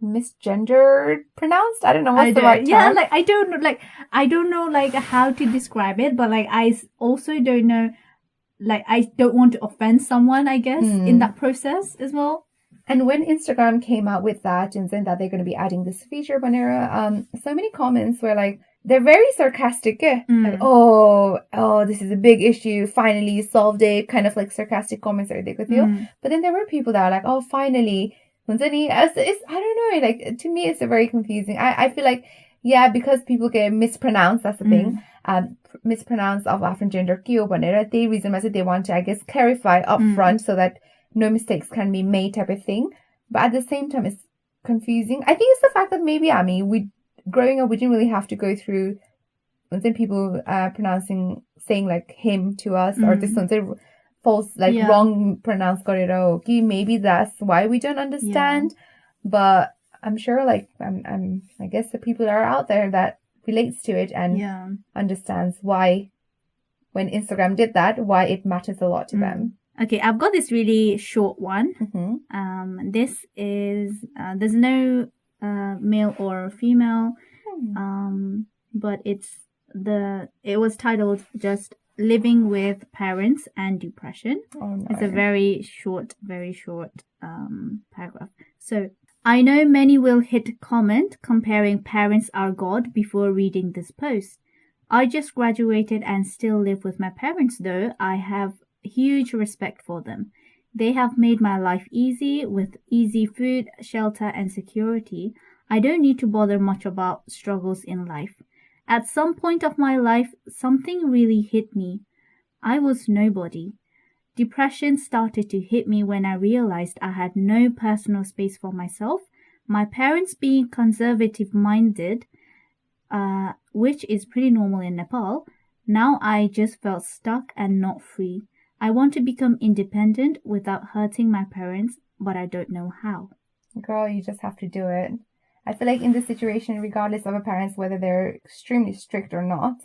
misgendered pronounced. I don't know what's the right term. Yeah, like I don't know like how to describe it, but like I also don't know. Like, I don't want to offend someone, I guess, in that process as well. And when Instagram came out with that and saying that they're going to be adding this feature, Banera, so many comments were like, they're very sarcastic. Like, oh, this is a big issue. Finally, you solved it. Kind of like sarcastic comments are there with you. But then there were people that are like, oh, finally. I don't know. Like, to me, it's a very confusing. I feel like, yeah, because people get mispronounced, that's the thing. Mispronounced of Afro gender kyo banera. The reason why they want to, I guess, clarify up front so that no mistakes can be made type of thing. But at the same time, it's confusing. I think it's the fact that maybe growing up, we didn't really have to go through when people saying like him to us or this one false like wrong pronounced gorero. Maybe that's why we don't understand. But I'm sure like I guess the people that are out there that relates to it and understands why when Instagram did that, why it matters a lot to them. Okay, I've got this really short one. This is there's no male or female, but it was titled just living with parents and depression. Oh, no. It's a very short paragraph. So, I know many will hit comment comparing parents are God before reading this post. I just graduated and still live with my parents though. I have huge respect for them. They have made my life easy with easy food, shelter and security. I don't need to bother much about struggles in life. At some point of my life, something really hit me. I was nobody. Depression started to hit me when I realized I had no personal space for myself. My parents being conservative-minded, which is pretty normal in Nepal, now I just felt stuck and not free. I want to become independent without hurting my parents, but I don't know how. Girl, you just have to do it. I feel like in this situation, regardless of our parents, whether they're extremely strict or not,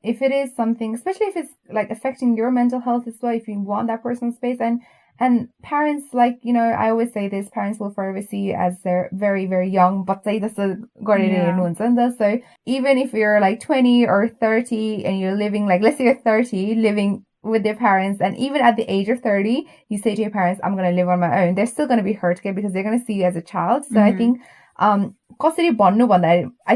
if it is something, especially if it's like affecting your mental health as well, if you want that personal space, and parents, like, you know, I always say this, parents will forever see you as they're very, very young, but say this is so even if you're like 20 or 30 and you're living, like, let's say you're 30, living with their parents, and even at the age of 30, you say to your parents, I'm going to live on my own, they're still going to be hurt, okay, because they're going to see you as a child. So I think I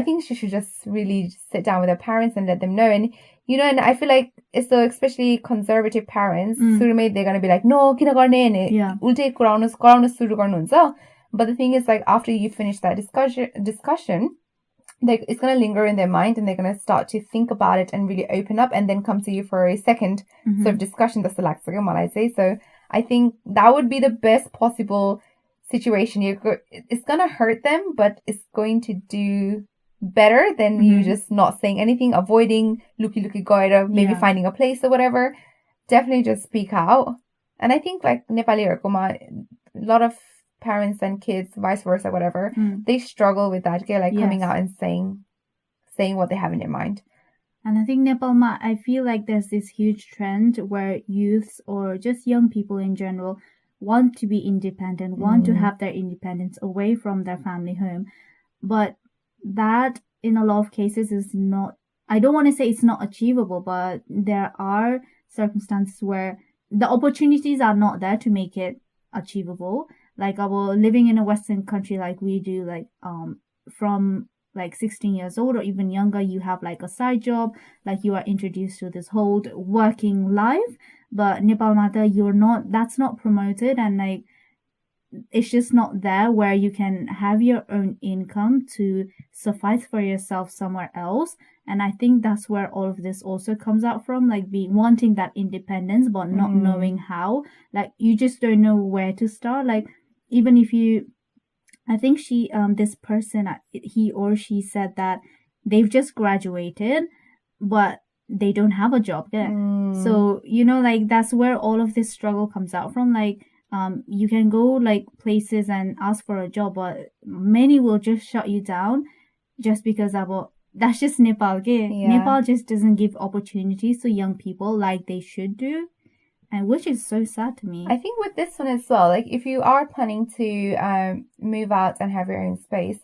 think she should just really sit down with her parents and let them know. And you know, and I feel like it's so, especially conservative parents, they're going to be like, no, kina garne ne, ulte kuraunu suru garnuncha. But the thing is, like, after you finish that discussion, it's going to linger in their mind and they're going to start to think about it and really open up and then come to you for a second sort of discussion. That's the like, so I I think that would be the best possible situation. It's gonna hurt them, but it's going to do better than you just not saying anything, avoiding luki goira, maybe finding a place or whatever. Definitely just speak out. And I think like Nepali a lot of parents and kids, vice versa, whatever, they struggle with that, coming out and saying what they have in their mind. And I think Nepal, I feel like there's this huge trend where youths or just young people in general want to be independent, want to have their independence away from their family home. But that, in a lot of cases, is not, I don't want to say it's not achievable, but there are circumstances where the opportunities are not there to make it achievable. Like living in a Western country like we do, like from like 16 years old or even younger, you have like a side job, like you are introduced to this whole working life. But Nepal Mata, that's not promoted, and like it's just not there where you can have your own income to suffice for yourself somewhere else. And I think that's where all of this also comes out from, like wanting that independence but not knowing how. Like you just don't know where to start. Like even if you, I think this person, he or she said that they've just graduated, but they don't have a job yet. So, like that's where all of this struggle comes out from. Like, you can go like places and ask for a job, but many will just shut you down just because that's just Nepal. Nepal just doesn't give opportunities to young people like they should do. And which is so sad to me. I think with this one as well, like if you are planning to move out and have your own space,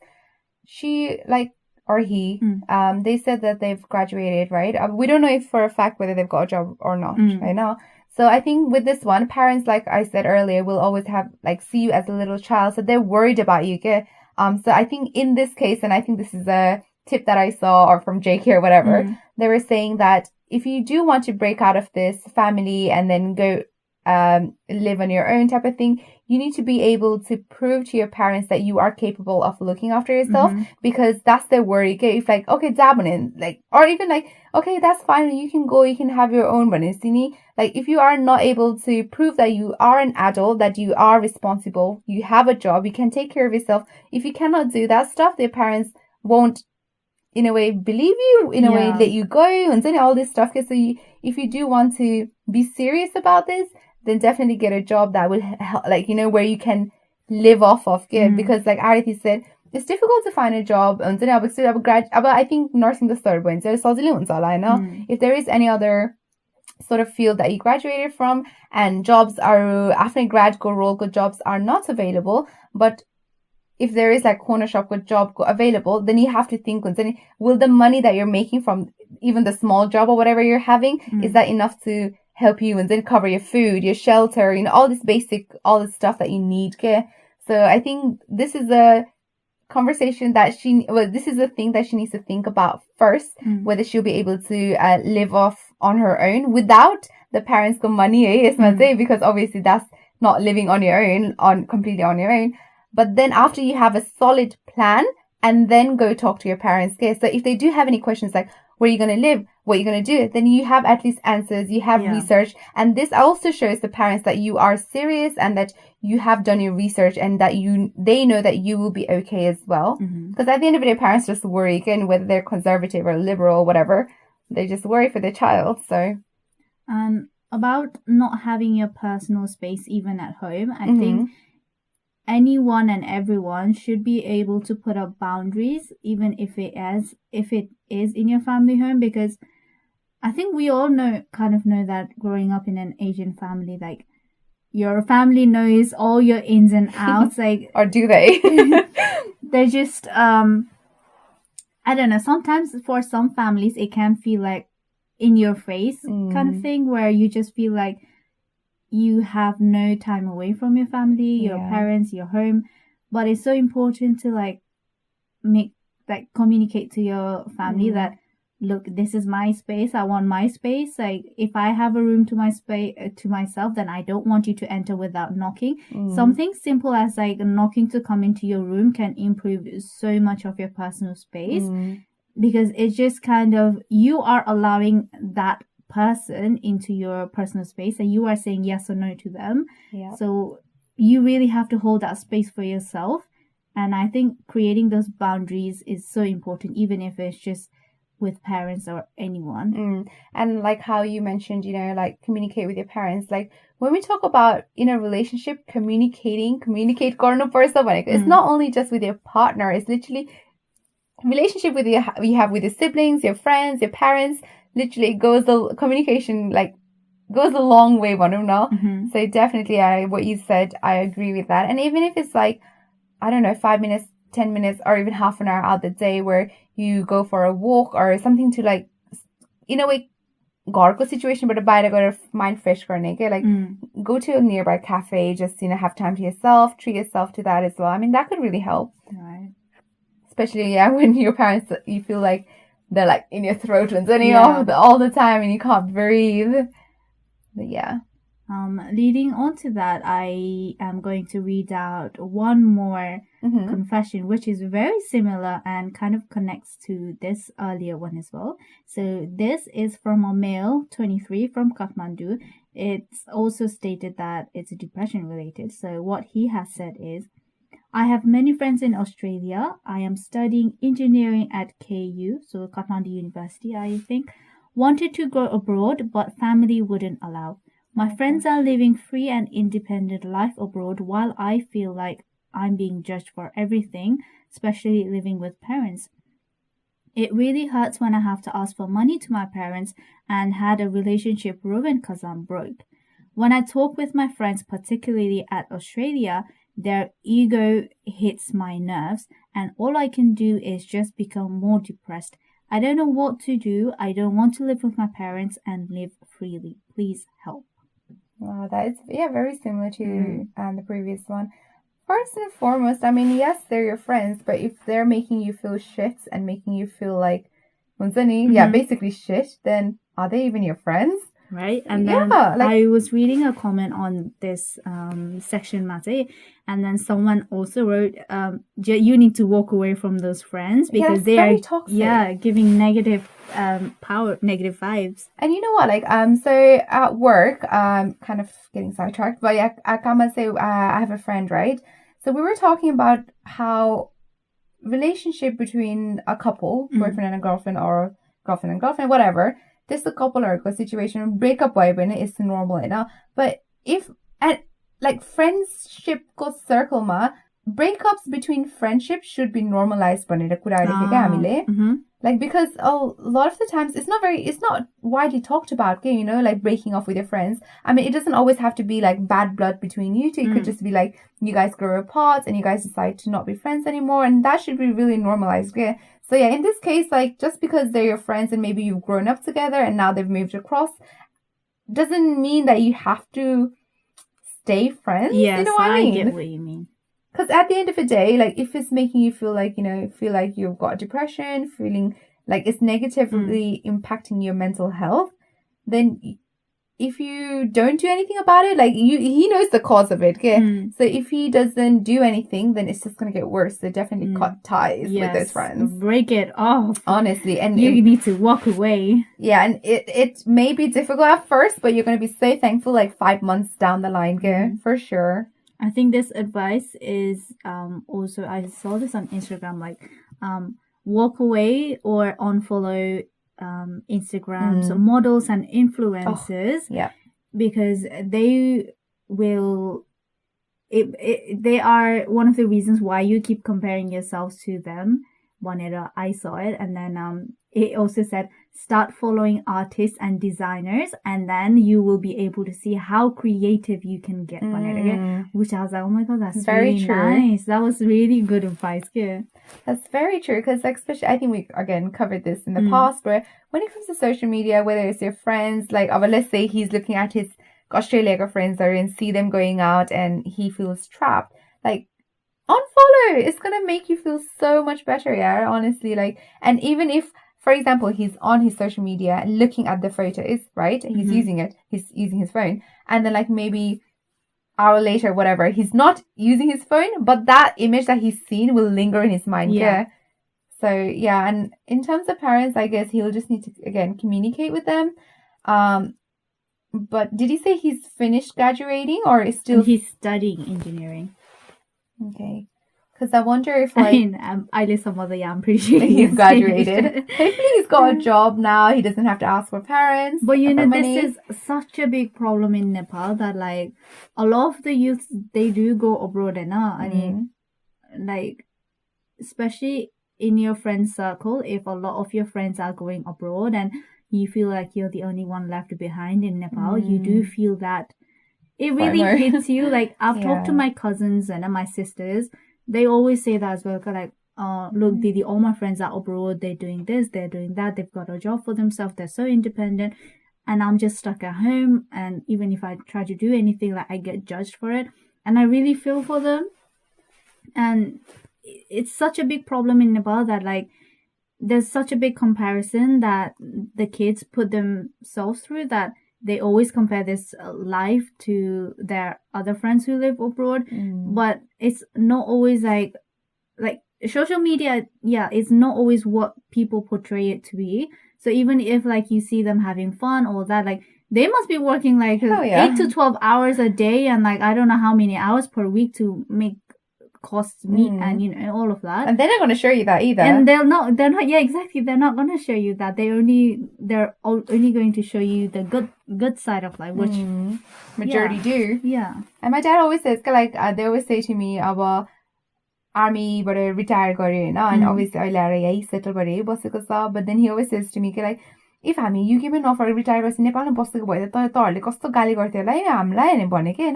she or he, they said that they've graduated, right? We don't know if for a fact whether they've got a job or not right now. So I think with this one, parents, like I said earlier, will always have see you as a little child, so they're worried about you. Okay? So I think in this case, and I think this is a tip that I saw or from JK or whatever, they were saying that if you do want to break out of this family and then go live on your own type of thing, you need to be able to prove to your parents that you are capable of looking after yourself, because that's their worry. Okay, if okay, dabbing or even okay, that's fine, you can go, you can have your own money. Like if you are not able to prove that you are an adult, that you are responsible, you have a job, you can take care of yourself. If you cannot do that stuff, their parents won't in a way believe you, in a way let you go and all this stuff. So if you do want to be serious about this, then definitely get a job that will help, where you can live off of. Because like Arithi said, it's difficult to find a job. And I think nursing the third one. If there is any other sort of field that you graduated from and jobs are after grad go role, good jobs are not available, but if there is corner shop with job available, then you have to think, will the money that you're making from even the small job or whatever you're having, is that enough to help you and then cover your food, your shelter, all this stuff that you need. Okay? So I think this is a conversation that this is a thing that she needs to think about first, whether she'll be able to live off on her own without the parents' money, because obviously that's not living on your own, completely on your own. But then after you have a solid plan, and then go talk to your parents. Okay? So if they do have any questions like, where are you going to live? What are you going to do? Then you have at least answers, you have research. And this also shows the parents that you are serious and that you have done your research and that they know that you will be okay as well. Because at the end of the day, parents just worry, again, whether they're conservative or liberal or whatever. They just worry for their child. So, about not having your personal space even at home, I think anyone and everyone should be able to put up boundaries, even if it is in your family home, because I think we all know that growing up in an Asian family, like your family knows all your ins and outs, or do they? They're just I don't know, sometimes for some families it can feel like in your face kind of thing, where you just feel like you have no time away from your family, your parents, your home. But it's so important to communicate to your family that, look, this is my space. I want my space. If I have a room to myself, then I don't want you to enter without knocking. Something simple as knocking to come into your room can improve so much of your personal space, because it's just you are allowing that person into your personal space and you are saying yes or no to them. Yeah. So you really have to hold that space for yourself. And I think creating those boundaries is so important, even if it's just with parents or anyone. And like how you mentioned, like communicate with your parents. Like when we talk about in a relationship, communicate garnu parcha bhaneko. It's not only just with your partner, it's literally relationship with you have with your siblings, your friends, your parents. Literally the communication like goes a long way, So definitely what you said, I agree with that. And even if it's like, I don't know, 5 minutes, 10 minutes, or even half an hour out the day where you go for a walk or something to like, in a way, garko situation, but a go mind fresh garne ke, like go to a nearby cafe, just have time to yourself, treat yourself to that as well. I mean, that could really help. Right. Especially when your parents, you feel like they're like in your throat all the time and you can't breathe. But yeah. Leading on to that, I am going to read out one more confession, which is very similar and kind of connects to this earlier one as well. So this is from a male, 23, from Kathmandu. It's also stated that it's depression related. So what he has said is, I have many friends in Australia. I am studying engineering at KU, so Kathmandu University, I think. Wanted to go abroad, but family wouldn't allow. My friends are living free and independent life abroad while I feel like I'm being judged for everything, especially living with parents. It really hurts when I have to ask for money to my parents and had a relationship ruined because I'm broke. When I talk with my friends, particularly at Australia, their ego hits my nerves and all I can do is just become more depressed. I don't know what to do. I don't want to live with my parents and live freely. Please help. Wow, that is very similar to the previous one. First and foremost, I mean, yes, they're your friends, but if they're making you feel shit and making you feel like basically shit, then are they even your friends? Right? And then I was reading a comment on this section, Mate, and then someone also wrote, you need to walk away from those friends because they are toxic. Giving negative negative vibes. And you know what, so at work, kind of getting sidetracked, but I come say I have a friend, right? So we were talking about how relationship between a couple, boyfriend and a girlfriend, or girlfriend and girlfriend, whatever, this a couple or a situation, breakup vibe is normal, but if like friendship ko circle ma, breakups between friendships should be normalized like, because a lot of the times it's not widely talked about, like breaking off with your friends. I mean, it doesn't always have to be like bad blood between you two. It could just be like you guys grow apart and you guys decide to not be friends anymore, and that should be really normalized. Yeah. So yeah, in this case, like just because they're your friends and maybe you've grown up together and now they've moved across, doesn't mean that you have to stay friends. Yes, you know what I mean? I get what you mean. Because at the end of the day, like if it's making you feel like, feel like you've got depression, feeling like it's negatively impacting your mental health, then if you don't do anything about it, like he knows the cause of it. Okay? So if he doesn't do anything, then it's just going to get worse. So definitely cut ties with those friends. Break it off. Honestly. And you need to walk away. Yeah, and it may be difficult at first, but you're going to be so thankful like 5 months down the line, okay? For sure. I think this advice is also, I saw this on Instagram, like walk away or unfollow Instagram, so models and influencers, because they will, they are one of the reasons why you keep comparing yourselves to them. I saw it, and then it also said start following artists and designers, and then you will be able to see how creative you can get. Which I was like, oh my god, that's very really true. Nice. That was really good advice. Yeah, that's very true. Because especially, I think we again covered this in the past, where when it comes to social media, whether it's your friends, like let's say he's looking at his Australia friends there and see them going out, and he feels trapped, like. Unfollow. It's gonna make you feel so much better, honestly. Like, and even if, for example, he's on his social media looking at the photos, right? He's using his phone, and then like maybe hour later, whatever, he's not using his phone, but that image that he's seen will linger in his mind. So yeah, and in terms of parents, I guess he'll just need to again communicate with them. But did he say he's finished graduating or is still? He's studying engineering. Okay. Because I wonder if I mean, I'm pretty sure he's graduated. Hopefully he's got a job now. He doesn't have to ask for parents. But this is such a big problem in Nepal that like a lot of the youth, they do go abroad and I mean, like, especially in your friend circle, if a lot of your friends are going abroad and you feel like you're the only one left behind in Nepal, you do feel that it really hits you. Like I've talked to my cousins and my sisters. They always say that as well. Like, look, Didi, all my friends are abroad. They're doing this, they're doing that. They've got a job for themselves. They're so independent. And I'm just stuck at home. And even if I try to do anything, like I get judged for it. And I really feel for them. And it's such a big problem in Nepal that like there's such a big comparison that the kids put themselves through, that they always compare this life to their other friends who live abroad. But it's not always like social media, it's not always what people portray it to be. So even if like you see them having fun or that, like they must be working like 8 to 12 hours a day and like I don't know how many hours per week to make costs meet and all of that. And they're not going to show you that either. And they're not exactly, they're not going to show you that. They're only going to show you the good side of life, which majority do. Yeah. And my dad always says like they always say to me about army but retire and obviously I settle but then he always says to me like if you give me an offer retire Nepal and and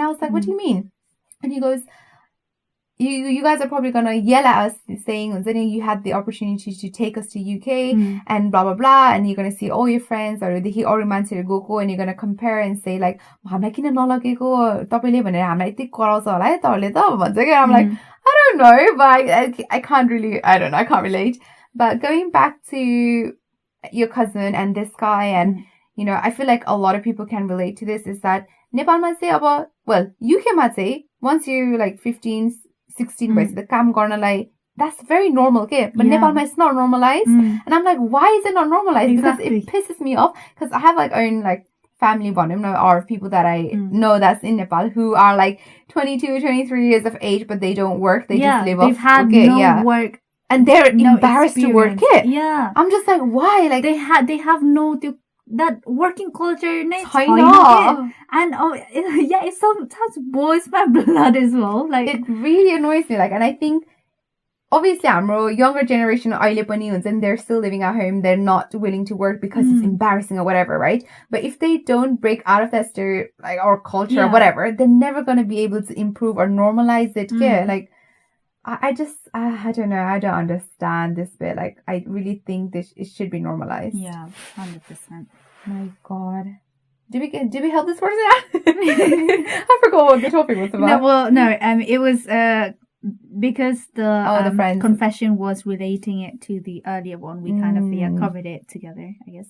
I was like, what do you mean? And he goes, you guys are probably gonna yell at us saying you had the opportunity to take us to UK and blah blah blah, and you're gonna see all your friends or the go and you're gonna compare and say like I'm like I'm like I don't know, but I can't really, I don't know, I can't relate. But going back to your cousin and this guy, and I feel like a lot of people can relate to this, is that Nepal might say about, well, UK might say once you're like 15, 16 the kam garnalai, that's very normal, okay? But Nepal it's not normalized. And I'm like, why is it not normalized? Exactly. Because it pisses me off. Because I have like own like family bonding or people that I know that's in Nepal who are like 22, 23 years of age, but they don't work. They just live off. They've had no work. And they're embarrassed to work it. Yeah. I'm just like, why? Like they have no that working culture in it. And it sometimes boils my blood as well. Like it really annoys me. Like, and I think obviously हाम्रो younger generation अहिले पनि हुन्छ and they're still living at home, they're not willing to work because it's embarrassing or whatever, right? But if they don't break out of that like our culture or whatever, they're never going to be able to improve or normalize it. Like I don't know, I don't understand this bit. Like I really think it should be normalized. 100%. My God. Did we help this person out? I forgot what the topic was about. It was because the confession was relating it to the earlier one. We kind of covered it together, I guess.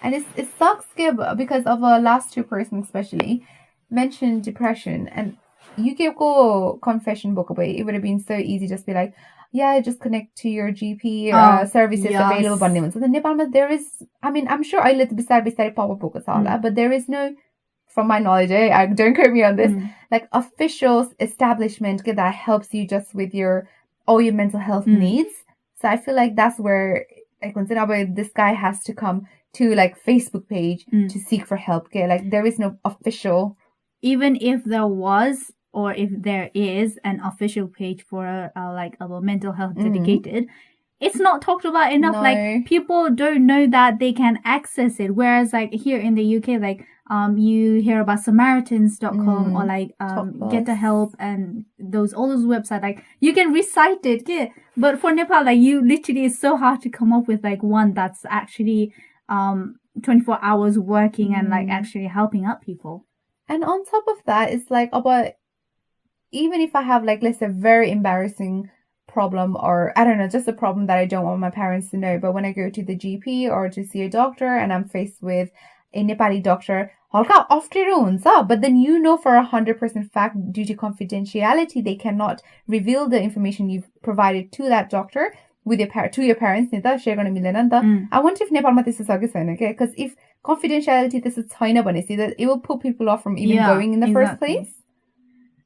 And it sucks because of our last two persons especially mentioned depression, and you gave go confession book away. It would have been so easy just be like, yeah, just connect to your GP services available. So the Nepal, there is, I mean, I'm sure I let the pop up, but there is no, from my knowledge, don't quote me on this, like official establishment that helps you just with all your mental health needs. So I feel like that's where like this guy has to come to like Facebook page to seek for help. Okay? Like there is no official. Even if there was, or if there is an official page for like our mental health dedicated, it's not talked about enough. No. Like people don't know that they can access it. Whereas like here in the UK, like you hear about Samaritans.com or like Get a Help and all those websites, like you can recite it. Yeah. But for Nepal, like you literally, it's so hard to come up with like one that's actually 24 hours working and like actually helping out people. And on top of that, it's like about, even if I have like, let's say, a very embarrassing problem, or I don't know, just a problem that I don't want my parents to know, but when I go to the GP or to see a doctor and I'm faced with a Nepali doctor, halka अप्ठ्यारो हुन्छ, but then for 100% fact, due to confidentiality, they cannot reveal the information you've provided to that doctor with to your parents. Share गर्न मिल्दैन नि त. I wonder if Nepalमा त्यस्तो छ कि छैन, because if confidentiality this is छैन भनेपछि that it will put people off from even going in the first place.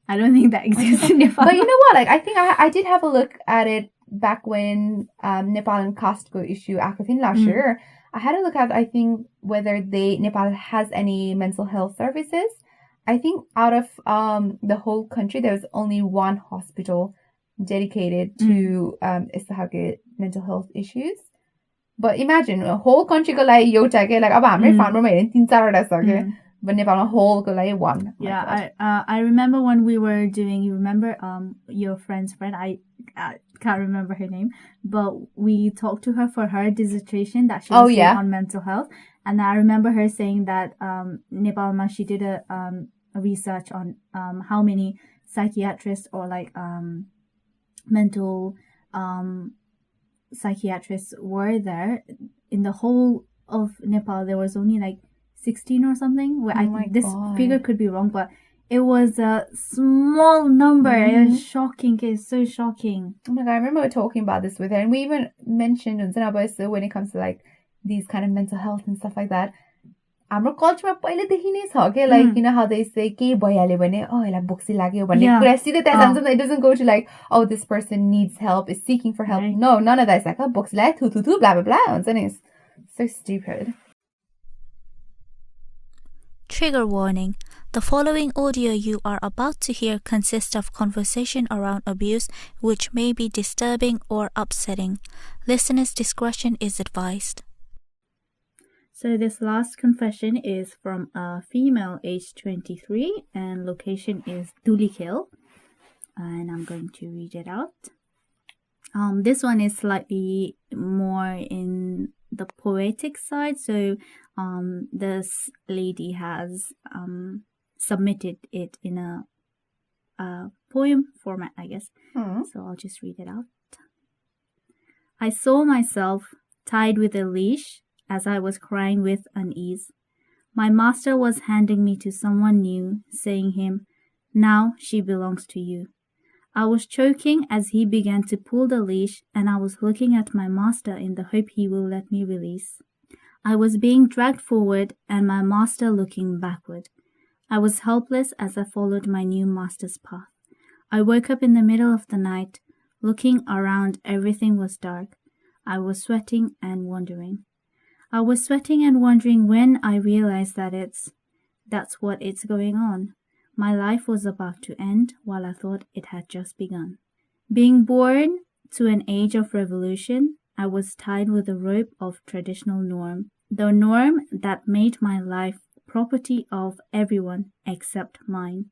I don't think that exists in Nepal. But you know what? Like, I think I did have a look at it back when Nepal and casteको issue आएको थियो last year. I had a look at, I think, whether Nepal has any mental health services. I think out of the whole country, there's only one hospital dedicated to mental health issues. But imagine a whole country को लागि एउटा के like अब हाम्रै फार्मरमा हेर्ने 3-4 छ के but नेपालमा whole को लागि one. I remember when we were doing, you remember your friend's friend, I can't remember her name, but we talked to her for her dissertation that she was doing on mental health, and I remember her saying that Nepal she did a research on how many psychiatrists or like mental psychiatrists were there in the whole of Nepal. There was only like 16 or something. This figure could be wrong, but it was a small number. It was shocking. It's so shocking. Oh my god, I remember talking about this with her, and we even mentioned when it comes to like these kind of mental health and stuff like that. हाम्रो कल्चरमा पहिलेदेखि नै छ के like you know how they say के भइहाल्यो भने यसलाई बोक्सी लाग्यो भन्ने कुरा सिधै त्यहाँ जान्छ. It doesn't go to like oh this person needs help, is seeking for help. No, none of that. It's like बोक्सी लाग्यो थु थु blah blah blah हुन्छ नि. So stupid. Trigger warning. The following audio you are about to hear consists of conversation around abuse which may be disturbing or upsetting. Listeners' discretion is advised. So this last confession is from a female aged 23 and location is Dulikil. And I'm going to read it out. This one is slightly more in the poetic side. So this lady has submitted it in a poem format, I guess. So I'll just read it out. I saw myself tied with a leash as I was crying with unease. My master was handing me to someone new, saying him, "Now she belongs to you." I was choking as he began to pull the leash, and I was looking at my master in the hope he will let me release. I was being dragged forward and my master looking backward. I was helpless as I followed my new master's path. I woke up in the middle of the night. Looking around, everything was dark. I was sweating and wondering. I was sweating and wondering when I realized that that's what it's going on. My life was about to end while I thought it had just begun. Being born to an age of revolution, I was tied with a rope of traditional norm. The norm that made my life property of everyone except mine.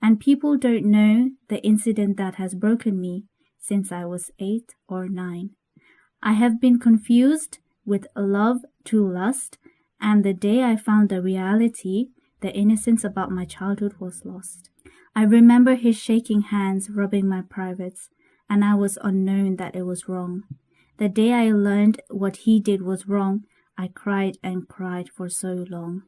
And people don't know the incident that has broken me since I was 8 or 9. I have been confused with love to lust, and the day I found the reality, the innocence about my childhood was lost. I remember his shaking hands rubbing my privates, and I was unknown that it was wrong. The day I learned what he did was wrong, I cried and cried for so long.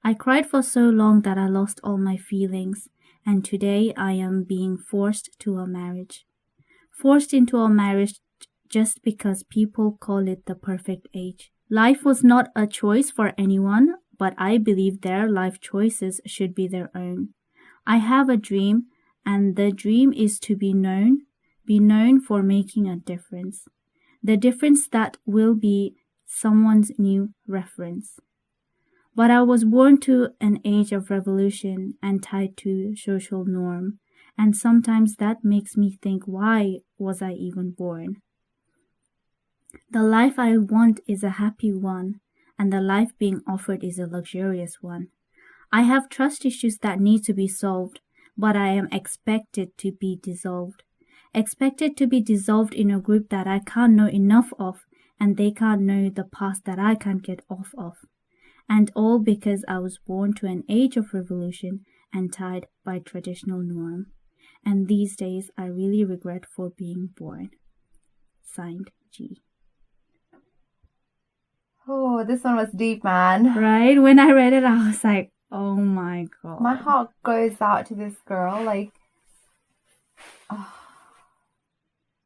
I cried for so long that I lost all my feelings, and today I am being forced to a marriage. Forced into a marriage just because people call it the perfect age. Life was not a choice for anyone, but I believe their life choices should be their own. I have a dream, and the dream is to be known for making a difference. The difference that will be someone's new reference. But I was born to an age of revolution and tied to social norm, and sometimes that makes me think, why was I even born? The life I want is a happy one, and the life being offered is a luxurious one. I have trust issues that need to be solved, but I am expected to be dissolved. Expected to be dissolved in a group that I can't know enough of, and they can't know the past that I can't get off of. And all because I was born to an age of revolution and tied by traditional norm. And these days I really regret for being born. Signed, G. Oh, this one was deep, man. Right? When I read it, I was like, oh my god. My heart goes out to this girl. Like,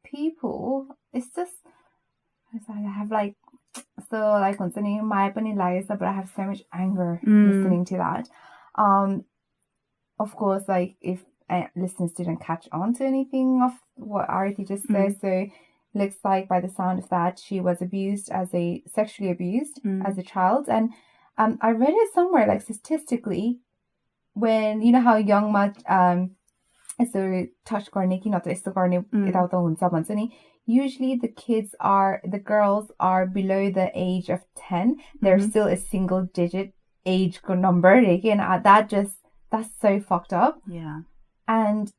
people, it's just, I have like So like हुन्छ नि माया पनि लागेछ, but I have so much anger listening to that. Of course, like if listeners didn't catch on to anything of what Arati just said, so looks like by the sound of that she was sexually abused as a child. And I read it somewhere, like statistically, when you know how young much so touch गर्ने कि नत्र यस्तो गर्ने यताउता हुन्छ भन्छ नि, usually the girls are below the age of 10. They're still a single digit age number, and that's so fucked up. Yeah. And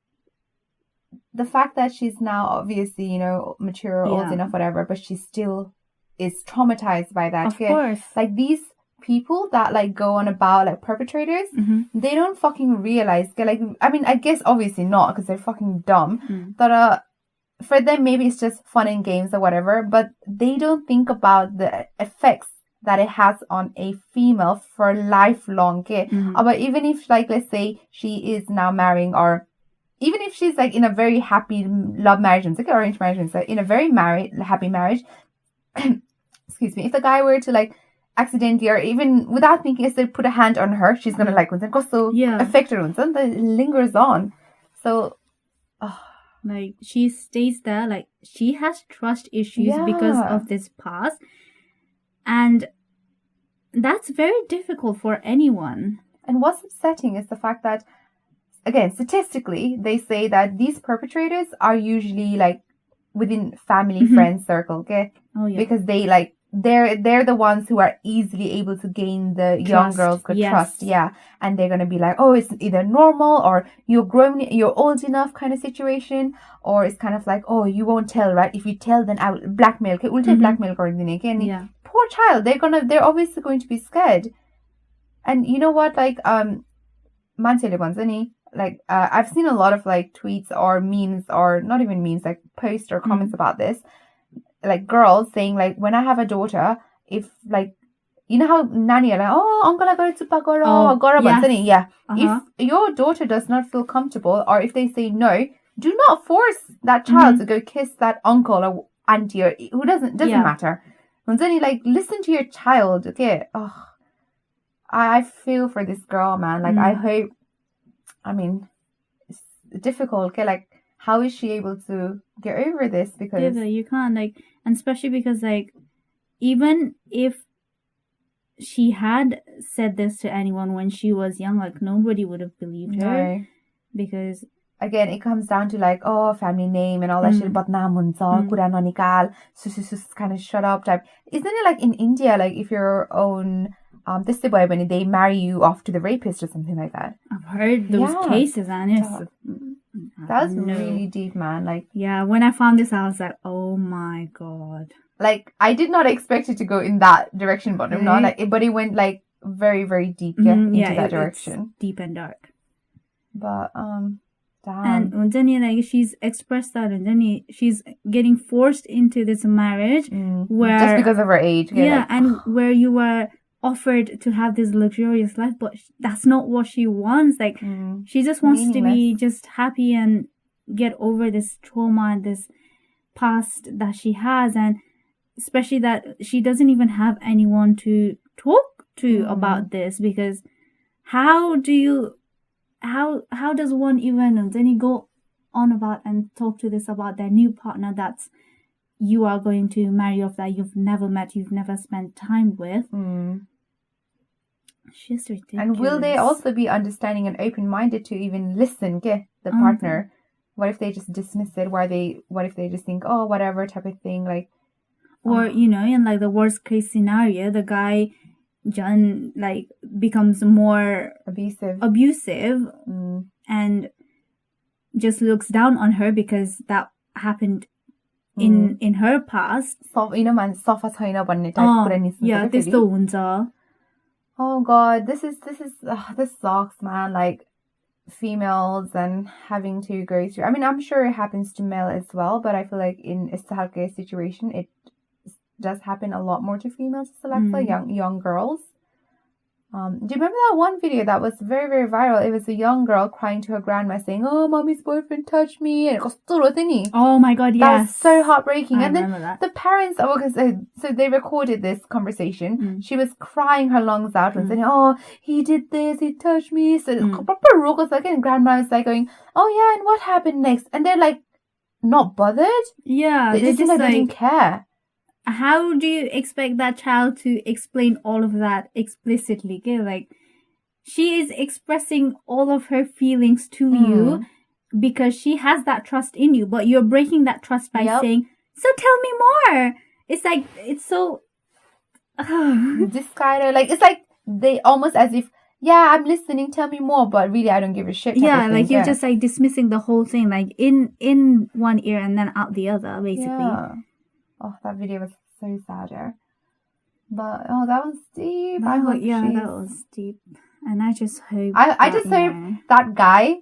the fact that she's now obviously, you know, mature, old enough, whatever, but she still is traumatized by that. Of course. Like these people that like go on about like perpetrators, they don't fucking realize. Like, I mean, I guess obviously not because they're fucking dumb. But for them, maybe it's just fun and games or whatever. But they don't think about the effects that it has on a female for lifelong. But even if, like, let's say she is now marrying, or even if she's like in a very happy love marriage, like arranged marriage, so in a very happy marriage, excuse me, if the guy were to like accidentally or even without thinking, if they put a hand on her, she's gonna like affect her, that lingers on. So like she stays there, like she has trust issues because of this past, and that's very difficult for anyone. And what's upsetting is the fact that, again, statistically, they say that these perpetrators are usually like within family friend circle, okay? Oh yeah. Because they like they're the ones who are easily able to gain the young girls' good trust. Yeah. And they're gonna be like, oh, it's either normal or you're old enough kind of situation, or it's kind of like, oh, you won't tell, right? If you tell, then I will blackmail. Okay, we'll take blackmail again. Yeah. Poor child, they're obviously going to be scared. And you know what, like मान्छेले भन्छ नि, like I've seen a lot of like tweets or memes, or not even memes, like posts or comments about this, like girls saying like, when I have a daughter, if like, you know how nani are like, oh, uncle I got to if your daughter does not feel comfortable, or if they say no, do not force that child to go kiss that uncle or auntie or who doesn't matter. Like, listen to your child, okay? Oh, I feel for this girl, man. Like, I hope, I mean, it's difficult, okay? Like, how is she able to get over this? Because you can't, like, and especially because, like, even if she had said this to anyone when she was young, like, nobody would have believed her. Because again, it comes down to like, oh, family name and all that shit. Badnaam huncha, कुरा nanikal, sus kind of shut up type. Isn't it like in India, like if your own त्यस्तै भयो भने they marry you off to the rapist or something like that? I've heard those cases, and that was really deep, man. Like, yeah, when I found this, I was like, oh my god. Like, I did not expect it to go in that direction, but but it went like very, very deep into that direction. It's deep and dark. But damn. And like she's expressed that, and she's getting forced into this marriage where just because of her age. And where you were offered to have this luxurious life, but that's not what she wants. Like she just wants to be just happy and get over this trauma and this past that she has, and especially that she doesn't even have anyone to talk to about this, because how does one even then go on about and talk to this about their new partner that's you are going to marry off, that you've never met, you've never spent time with. She's ridiculous. And will they also be understanding and open-minded to even listen, the partner? What if they just dismiss it? What if they just think, oh, whatever type of thing, like, or in like the worst case scenario, the guy John like becomes more abusive and just looks down on her because that happened in her past. सफा छैन भन्ने टाइपको कुरा निस्किन्छ त्यस्तो हुन्छ. Oh god, this sucks, man. Like, females and having to go through, I mean, I'm sure it happens to male as well, but I feel like in a situation it does happen a lot more to females, young girls. Do you remember that one video that was very, very viral? It was a young girl crying to her grandma saying, "Oh, mommy's boyfriend touched me." And it goes, oh my God, that yes. was so heartbreaking. I And then remember that. the parents, so they recorded this conversation. She was crying her lungs out and saying, "Oh, he did this, he touched me." So proper rules again. Grandma was like going, "Oh yeah, and what happened next?" And they're like, not bothered. Yeah, they just like, they didn't care. How do you expect that child to explain all of that explicitly? Okay? Like, she is expressing all of her feelings to you because she has that trust in you, but you're breaking that trust by saying, "So tell me more." It's like, it's so... this kind of, like, it's like they almost as if, "Yeah, I'm listening, tell me more," but really I don't give a shit. Yeah, like you're just like dismissing the whole thing, like in one ear and then out the other, basically. Yeah. Oh, that video was so sad. But that was deep. That was deep. And I just hope I just hope that guy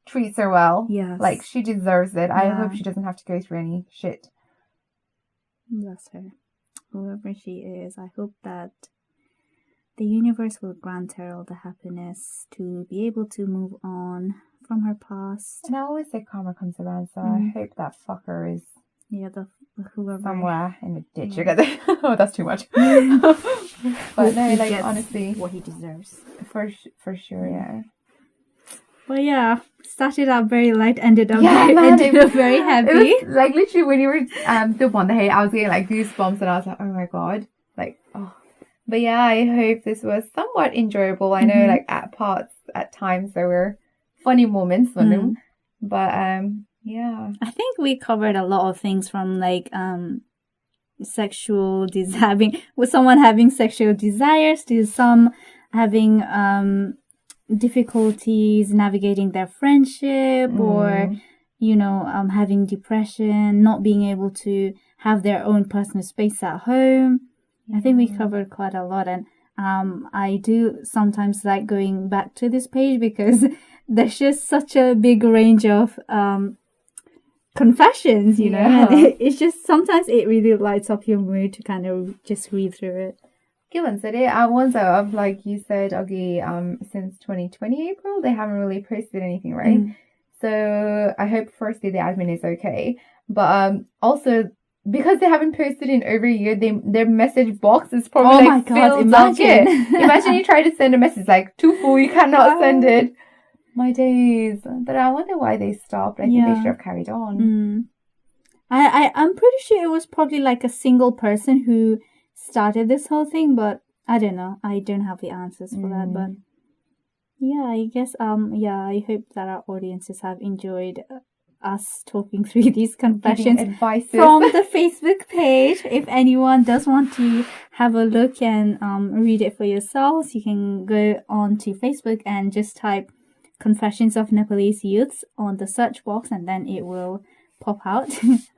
treats her well. Yes. Like, she deserves it. Yeah. I hope she doesn't have to go through any shit. Bless her. Whoever she is, I hope that the universe will grant her all the happiness to be able to move on from her past. And I always say karma comes around, so I hope that fucker is whoever somewhere in the ditch. Oh, that's too much. But no, like, honestly, what he deserves. For sure, yeah. But yeah, started out very light, ended up very heavy. It was, like, literally when you were the one day, I was getting like goosebumps, and I was like, oh my God, like, oh. But yeah, I hope this was somewhat enjoyable. I know, like, at times there were funny moments for them, but yeah, I think we covered a lot of things, from like sexual with someone having sexual desires to some having difficulties navigating their friendship, or having depression, not being able to have their own personal space at home. I think we covered quite a lot, and I do sometimes like going back to this page because there's just such a big range of confessions, you know, and it's just, sometimes it really lights up your mood to kind of just read through it. Given today, I wonder of, like you said, okay, since 2020 April, they haven't really posted anything, right? So I hope firstly the admin is okay, but also because they haven't posted in over a year, their message box is probably filled imagine. up. Imagine you try to send a message like too full, you cannot send it. My days. But I wonder why they stopped. I think they should have carried on. I'm pretty sure it was probably like a single person who started this whole thing, but I don't know. I don't have the answers for that. But yeah, I guess I hope that our audiences have enjoyed us talking through these confessions from the Facebook page. If anyone does want to have a look and read it for yourselves, you can go on to Facebook and just type "Confessions of Nepalese Youths" on the search box, and then it will pop out.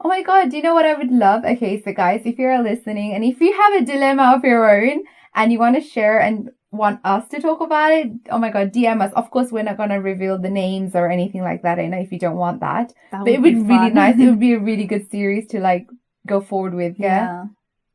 Oh my God, do you know what I would love? Okay, so guys, if you're listening and if you have a dilemma of your own and you want to share and want us to talk about it, oh my God, DM us. Of course, we're not going to reveal the names or anything like that. I know if you don't want that. But it would be really nice. It would be a really good series to like go forward with. Yeah.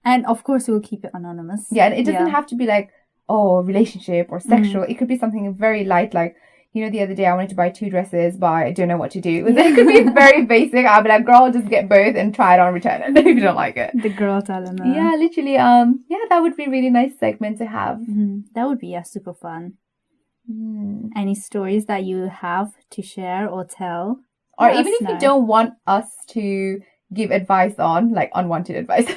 And of course, we'll keep it anonymous. Yeah, and it doesn't have to be like, oh, relationship or sexual. It could be something very light, like, you know, the other day I wanted to buy 2 dresses, but I don't know what to do. It could be very basic. I'll be like, girl, just get both and try it on, return it if you don't like it. The girl dilemma. Yeah, literally. That would be a really nice segment to have. That would be super fun. Any stories that you have to share or tell? Or even if you don't want us to give advice on, like unwanted advice.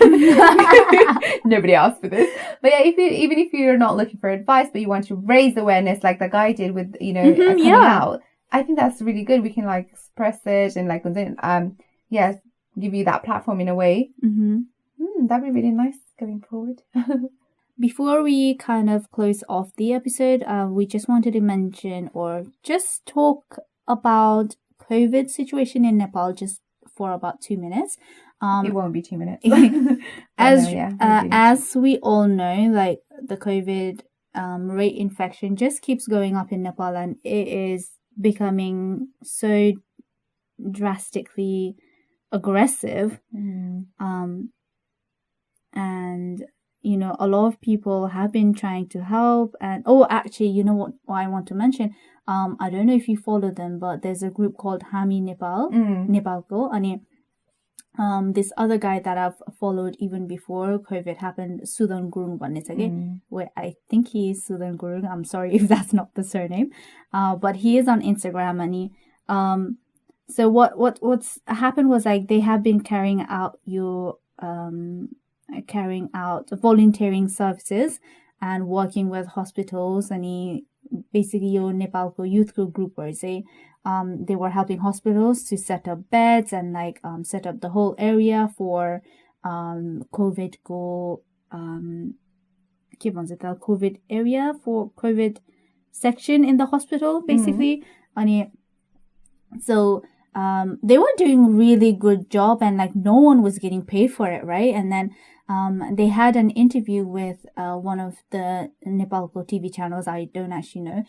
Nobody asked for this. But yeah, even if you're not looking for advice, but you want to raise awareness like the guy did with, coming out, I think that's really good. We can like express it and like give you that platform in a way. That'd be really nice going forward. Before we kind of close off the episode, we just wanted to mention or just talk about COVID situation in Nepal just for about 2 minutes. It won't be 2 minutes. As we all know, like the COVID rate infection just keeps going up in Nepal, and it is becoming so drastically aggressive. And a lot of people have been trying to help. And actually, you know what I want to mention? I don't know if you follow them, but there's a group called Hami Nepal, Nepal Ko, and this other guy that I've followed even before COVID happened, Sudan Gurung भन्ने छ के, where I think he is Sudan Gurung. I'm sorry if that's not the surname, but he is on Instagram, and so what's happened was like they have been carrying out volunteering services and working with hospitals, and basically your Nepalko youth group where they were helping hospitals to set up beds and like set up the whole area for COVID COVID area for COVID section in the hospital basically. And so they were doing really good job, and like no one was getting paid for it, right? And then they had an interview with one of the Nepalko TV channels, I don't actually know,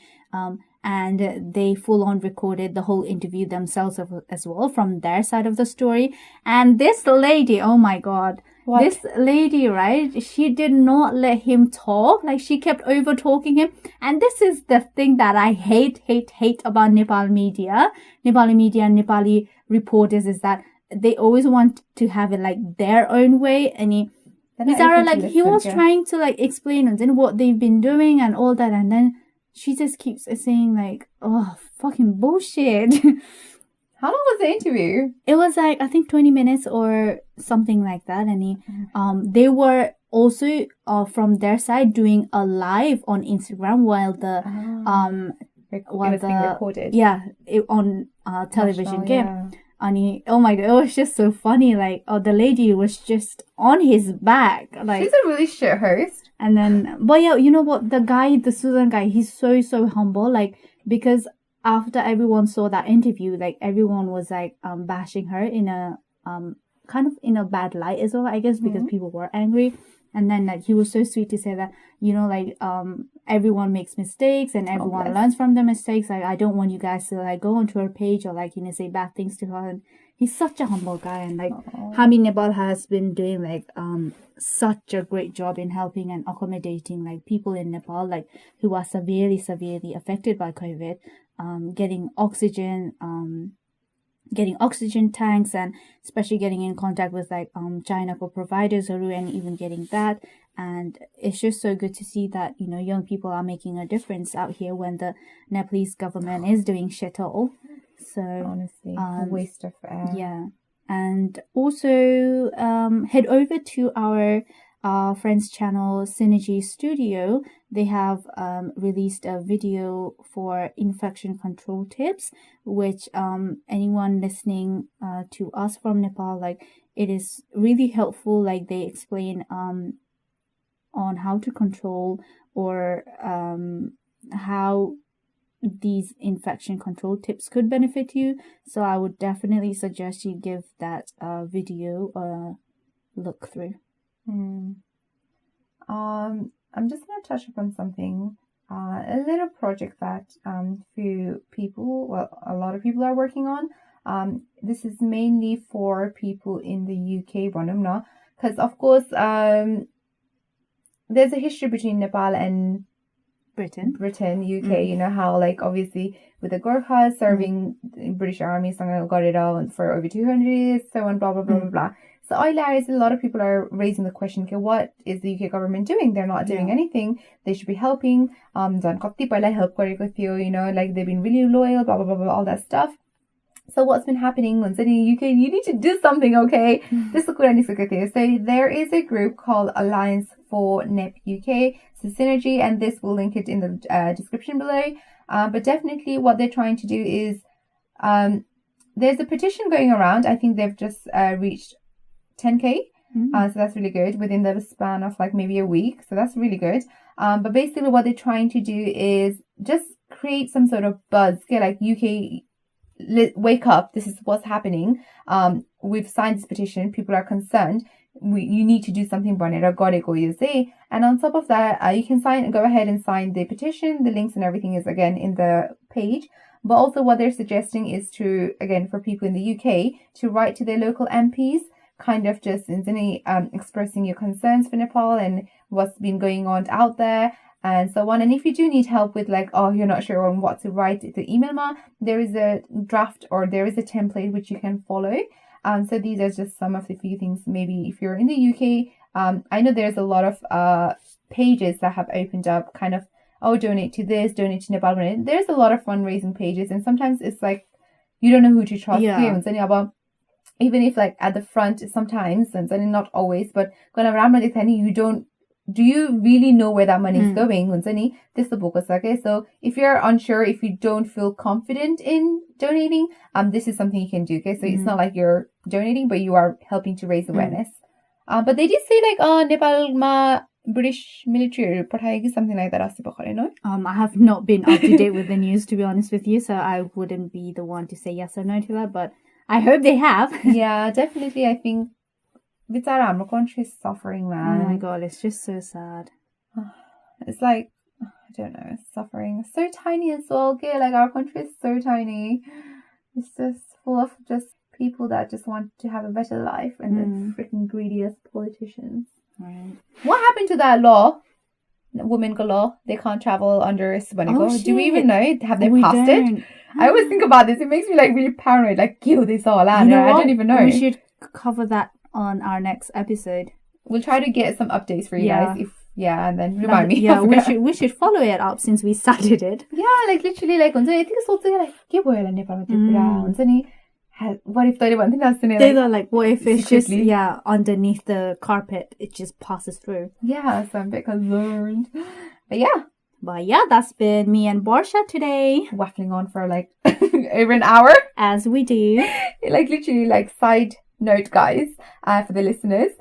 and they full on recorded the whole interview themselves as well from their side of the story. And this lady, oh my god, this lady, right, she did not let him talk. Like she kept over talking him, and this is the thing that I hate about Nepali media and Nepali reporters, is that they always want to have it like their own way. And he was trying to like explain and what they've been doing and all that, and then she just keeps saying like, oh, fucking bullshit. How long was the interview? It was like, I think 20 minutes or something like that. And they were also from their side doing a live on Instagram while it was being recorded. Yeah, on television game. Yeah. And oh my god, it was just so funny. Like, the lady was just on his back. Like, she's a really shit host. And then, but yeah, you know what? The Susan guy, he's so humble. Like, because after everyone saw that interview, like everyone was like bashing her in a kind of in a bad light as well, I guess, because people were angry. And then like he was so sweet to say that, like everyone makes mistakes and everyone learns from their mistakes. Like, I don't want you guys to like go onto her page or like say bad things to her. And he's such a humble guy, and like Hami Nepal has been doing like such a great job in helping and accommodating like people in Nepal like who are severely affected by COVID, getting oxygen tanks, and especially getting in contact with like China for providers and even getting that. And it's just so good to see that young people are making a difference out here when the Nepalese government is doing shit all. So honestly, a waste of air. Yeah. And also head over to our friends channel Synergy Studio. They have released a video for infection control tips, which anyone listening to us from Nepal, like, it is really helpful. Like, they explain on how to control or how these infection control tips could benefit you. So I would definitely suggest you give that video a look through. I'm just going to touch upon something, a little project that a lot of people are working on. This is mainly for people in the UK, because of course there's a history between Nepal and Britain, UK, how like obviously with the Gorkhas serving the British Army for over 200 years, so on, blah blah blah blah blah. So a lot of people are raising the question, okay, what is the UK government doing? They're not doing anything. They should be helping. Like they've been really loyal, blah blah blah blah, all that stuff. So what's been happening in the UK, you need to do something, okay? So there is a group called Alliance for NEP UK, so Synergy, and this will link it in the description below. But definitely what they're trying to do is, there's a petition going around. I think they've just reached 10k. So that's really good within the span of like maybe a week. So that's really good. But basically what they're trying to do is just create some sort of buzz. Okay, like UK, wake up, this is what's happening. We've signed this petition, people are concerned, you need to do something. And on top of that, you can go ahead and sign the petition. The links and everything is again in the page. But also what they're suggesting is to, again, for people in the UK to write to their local MPs, kind of just expressing your concerns for Nepal and what's been going on out there and so on. And if you do need help with like, oh, you're not sure on what to write to email ma, there is a draft or there is a template which you can follow. So these are just some of the few things. Maybe if you're in the UK, I know there's a lot of pages that have opened up kind of, oh, donate to this, donate to Nepal. There's a lot of fundraising pages, and sometimes it's like you don't know who to trust. Yeah. Even if like at the front sometimes, and not always, but do you really know where that money is going? This the book was okay. So if you're unsure, if you don't feel confident in donating, this is something you can do. Okay, so it's not like you're donating, but you are helping to raise awareness. But they did say like, oh, Nepal ma British military something like that. I have not been up to date with the news, to be honest with you, so I wouldn't be the one to say yes or no to that, but I hope they have. Yeah, definitely. I think our country is suffering, man. Oh my god, it's just so sad. It's like, I don't know, it's suffering. So tiny as well. Okay, like our country is so tiny. It's just full of just people that just want to have a better life, and the freaking greediest politicians. Right. What happened to that law? Women law, they can't travel under Subanico. Oh, do we even know? Have they we passed don't. it? I always think about this. It makes me like really paranoid. Like, kill this all out. I don't even know. We should cover that on our next episode. We'll try to get some updates for you guys. And then remind me. Yeah, we should follow it up since we started it. Yeah, like literally, like I think it's also like what if they They're like, what if it's secretly? Just underneath the carpet, it just passes through. Yeah, so I'm a bit concerned. But yeah, that's been me and Borsha today, waffling on for like over an hour, as we do. Like literally, like side note, guys, for the listeners.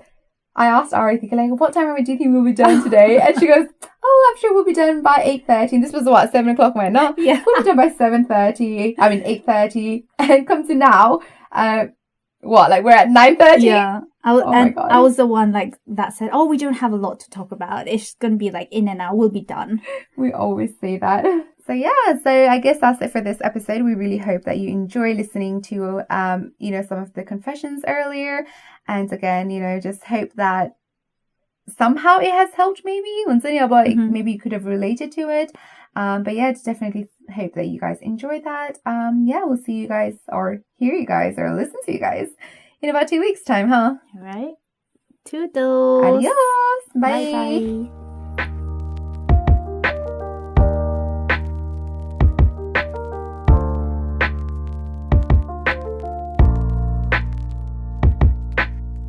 I asked Ari, like, what time do you think we'll be done today? And she goes, oh, I'm sure we'll be done by 8:30. And this was what, 7 o'clock? I went, no, we'll be done by 7:30. 8:30. And come to now, we're at 9:30? Yeah. I was the one like that said, oh, we don't have a lot to talk about. It's going to be like in an hour, we'll be done. We always say that. So I guess that's it for this episode. We really hope that you enjoy listening to, some of the confessions earlier. And again, just hope that somehow it has helped maybe. Maybe you could have related to it. Definitely hope that you guys enjoyed that. We'll see you guys or hear you guys or listen to you guys in about 2 weeks' time, huh? All right. Toodles. Adios. Bye. Bye.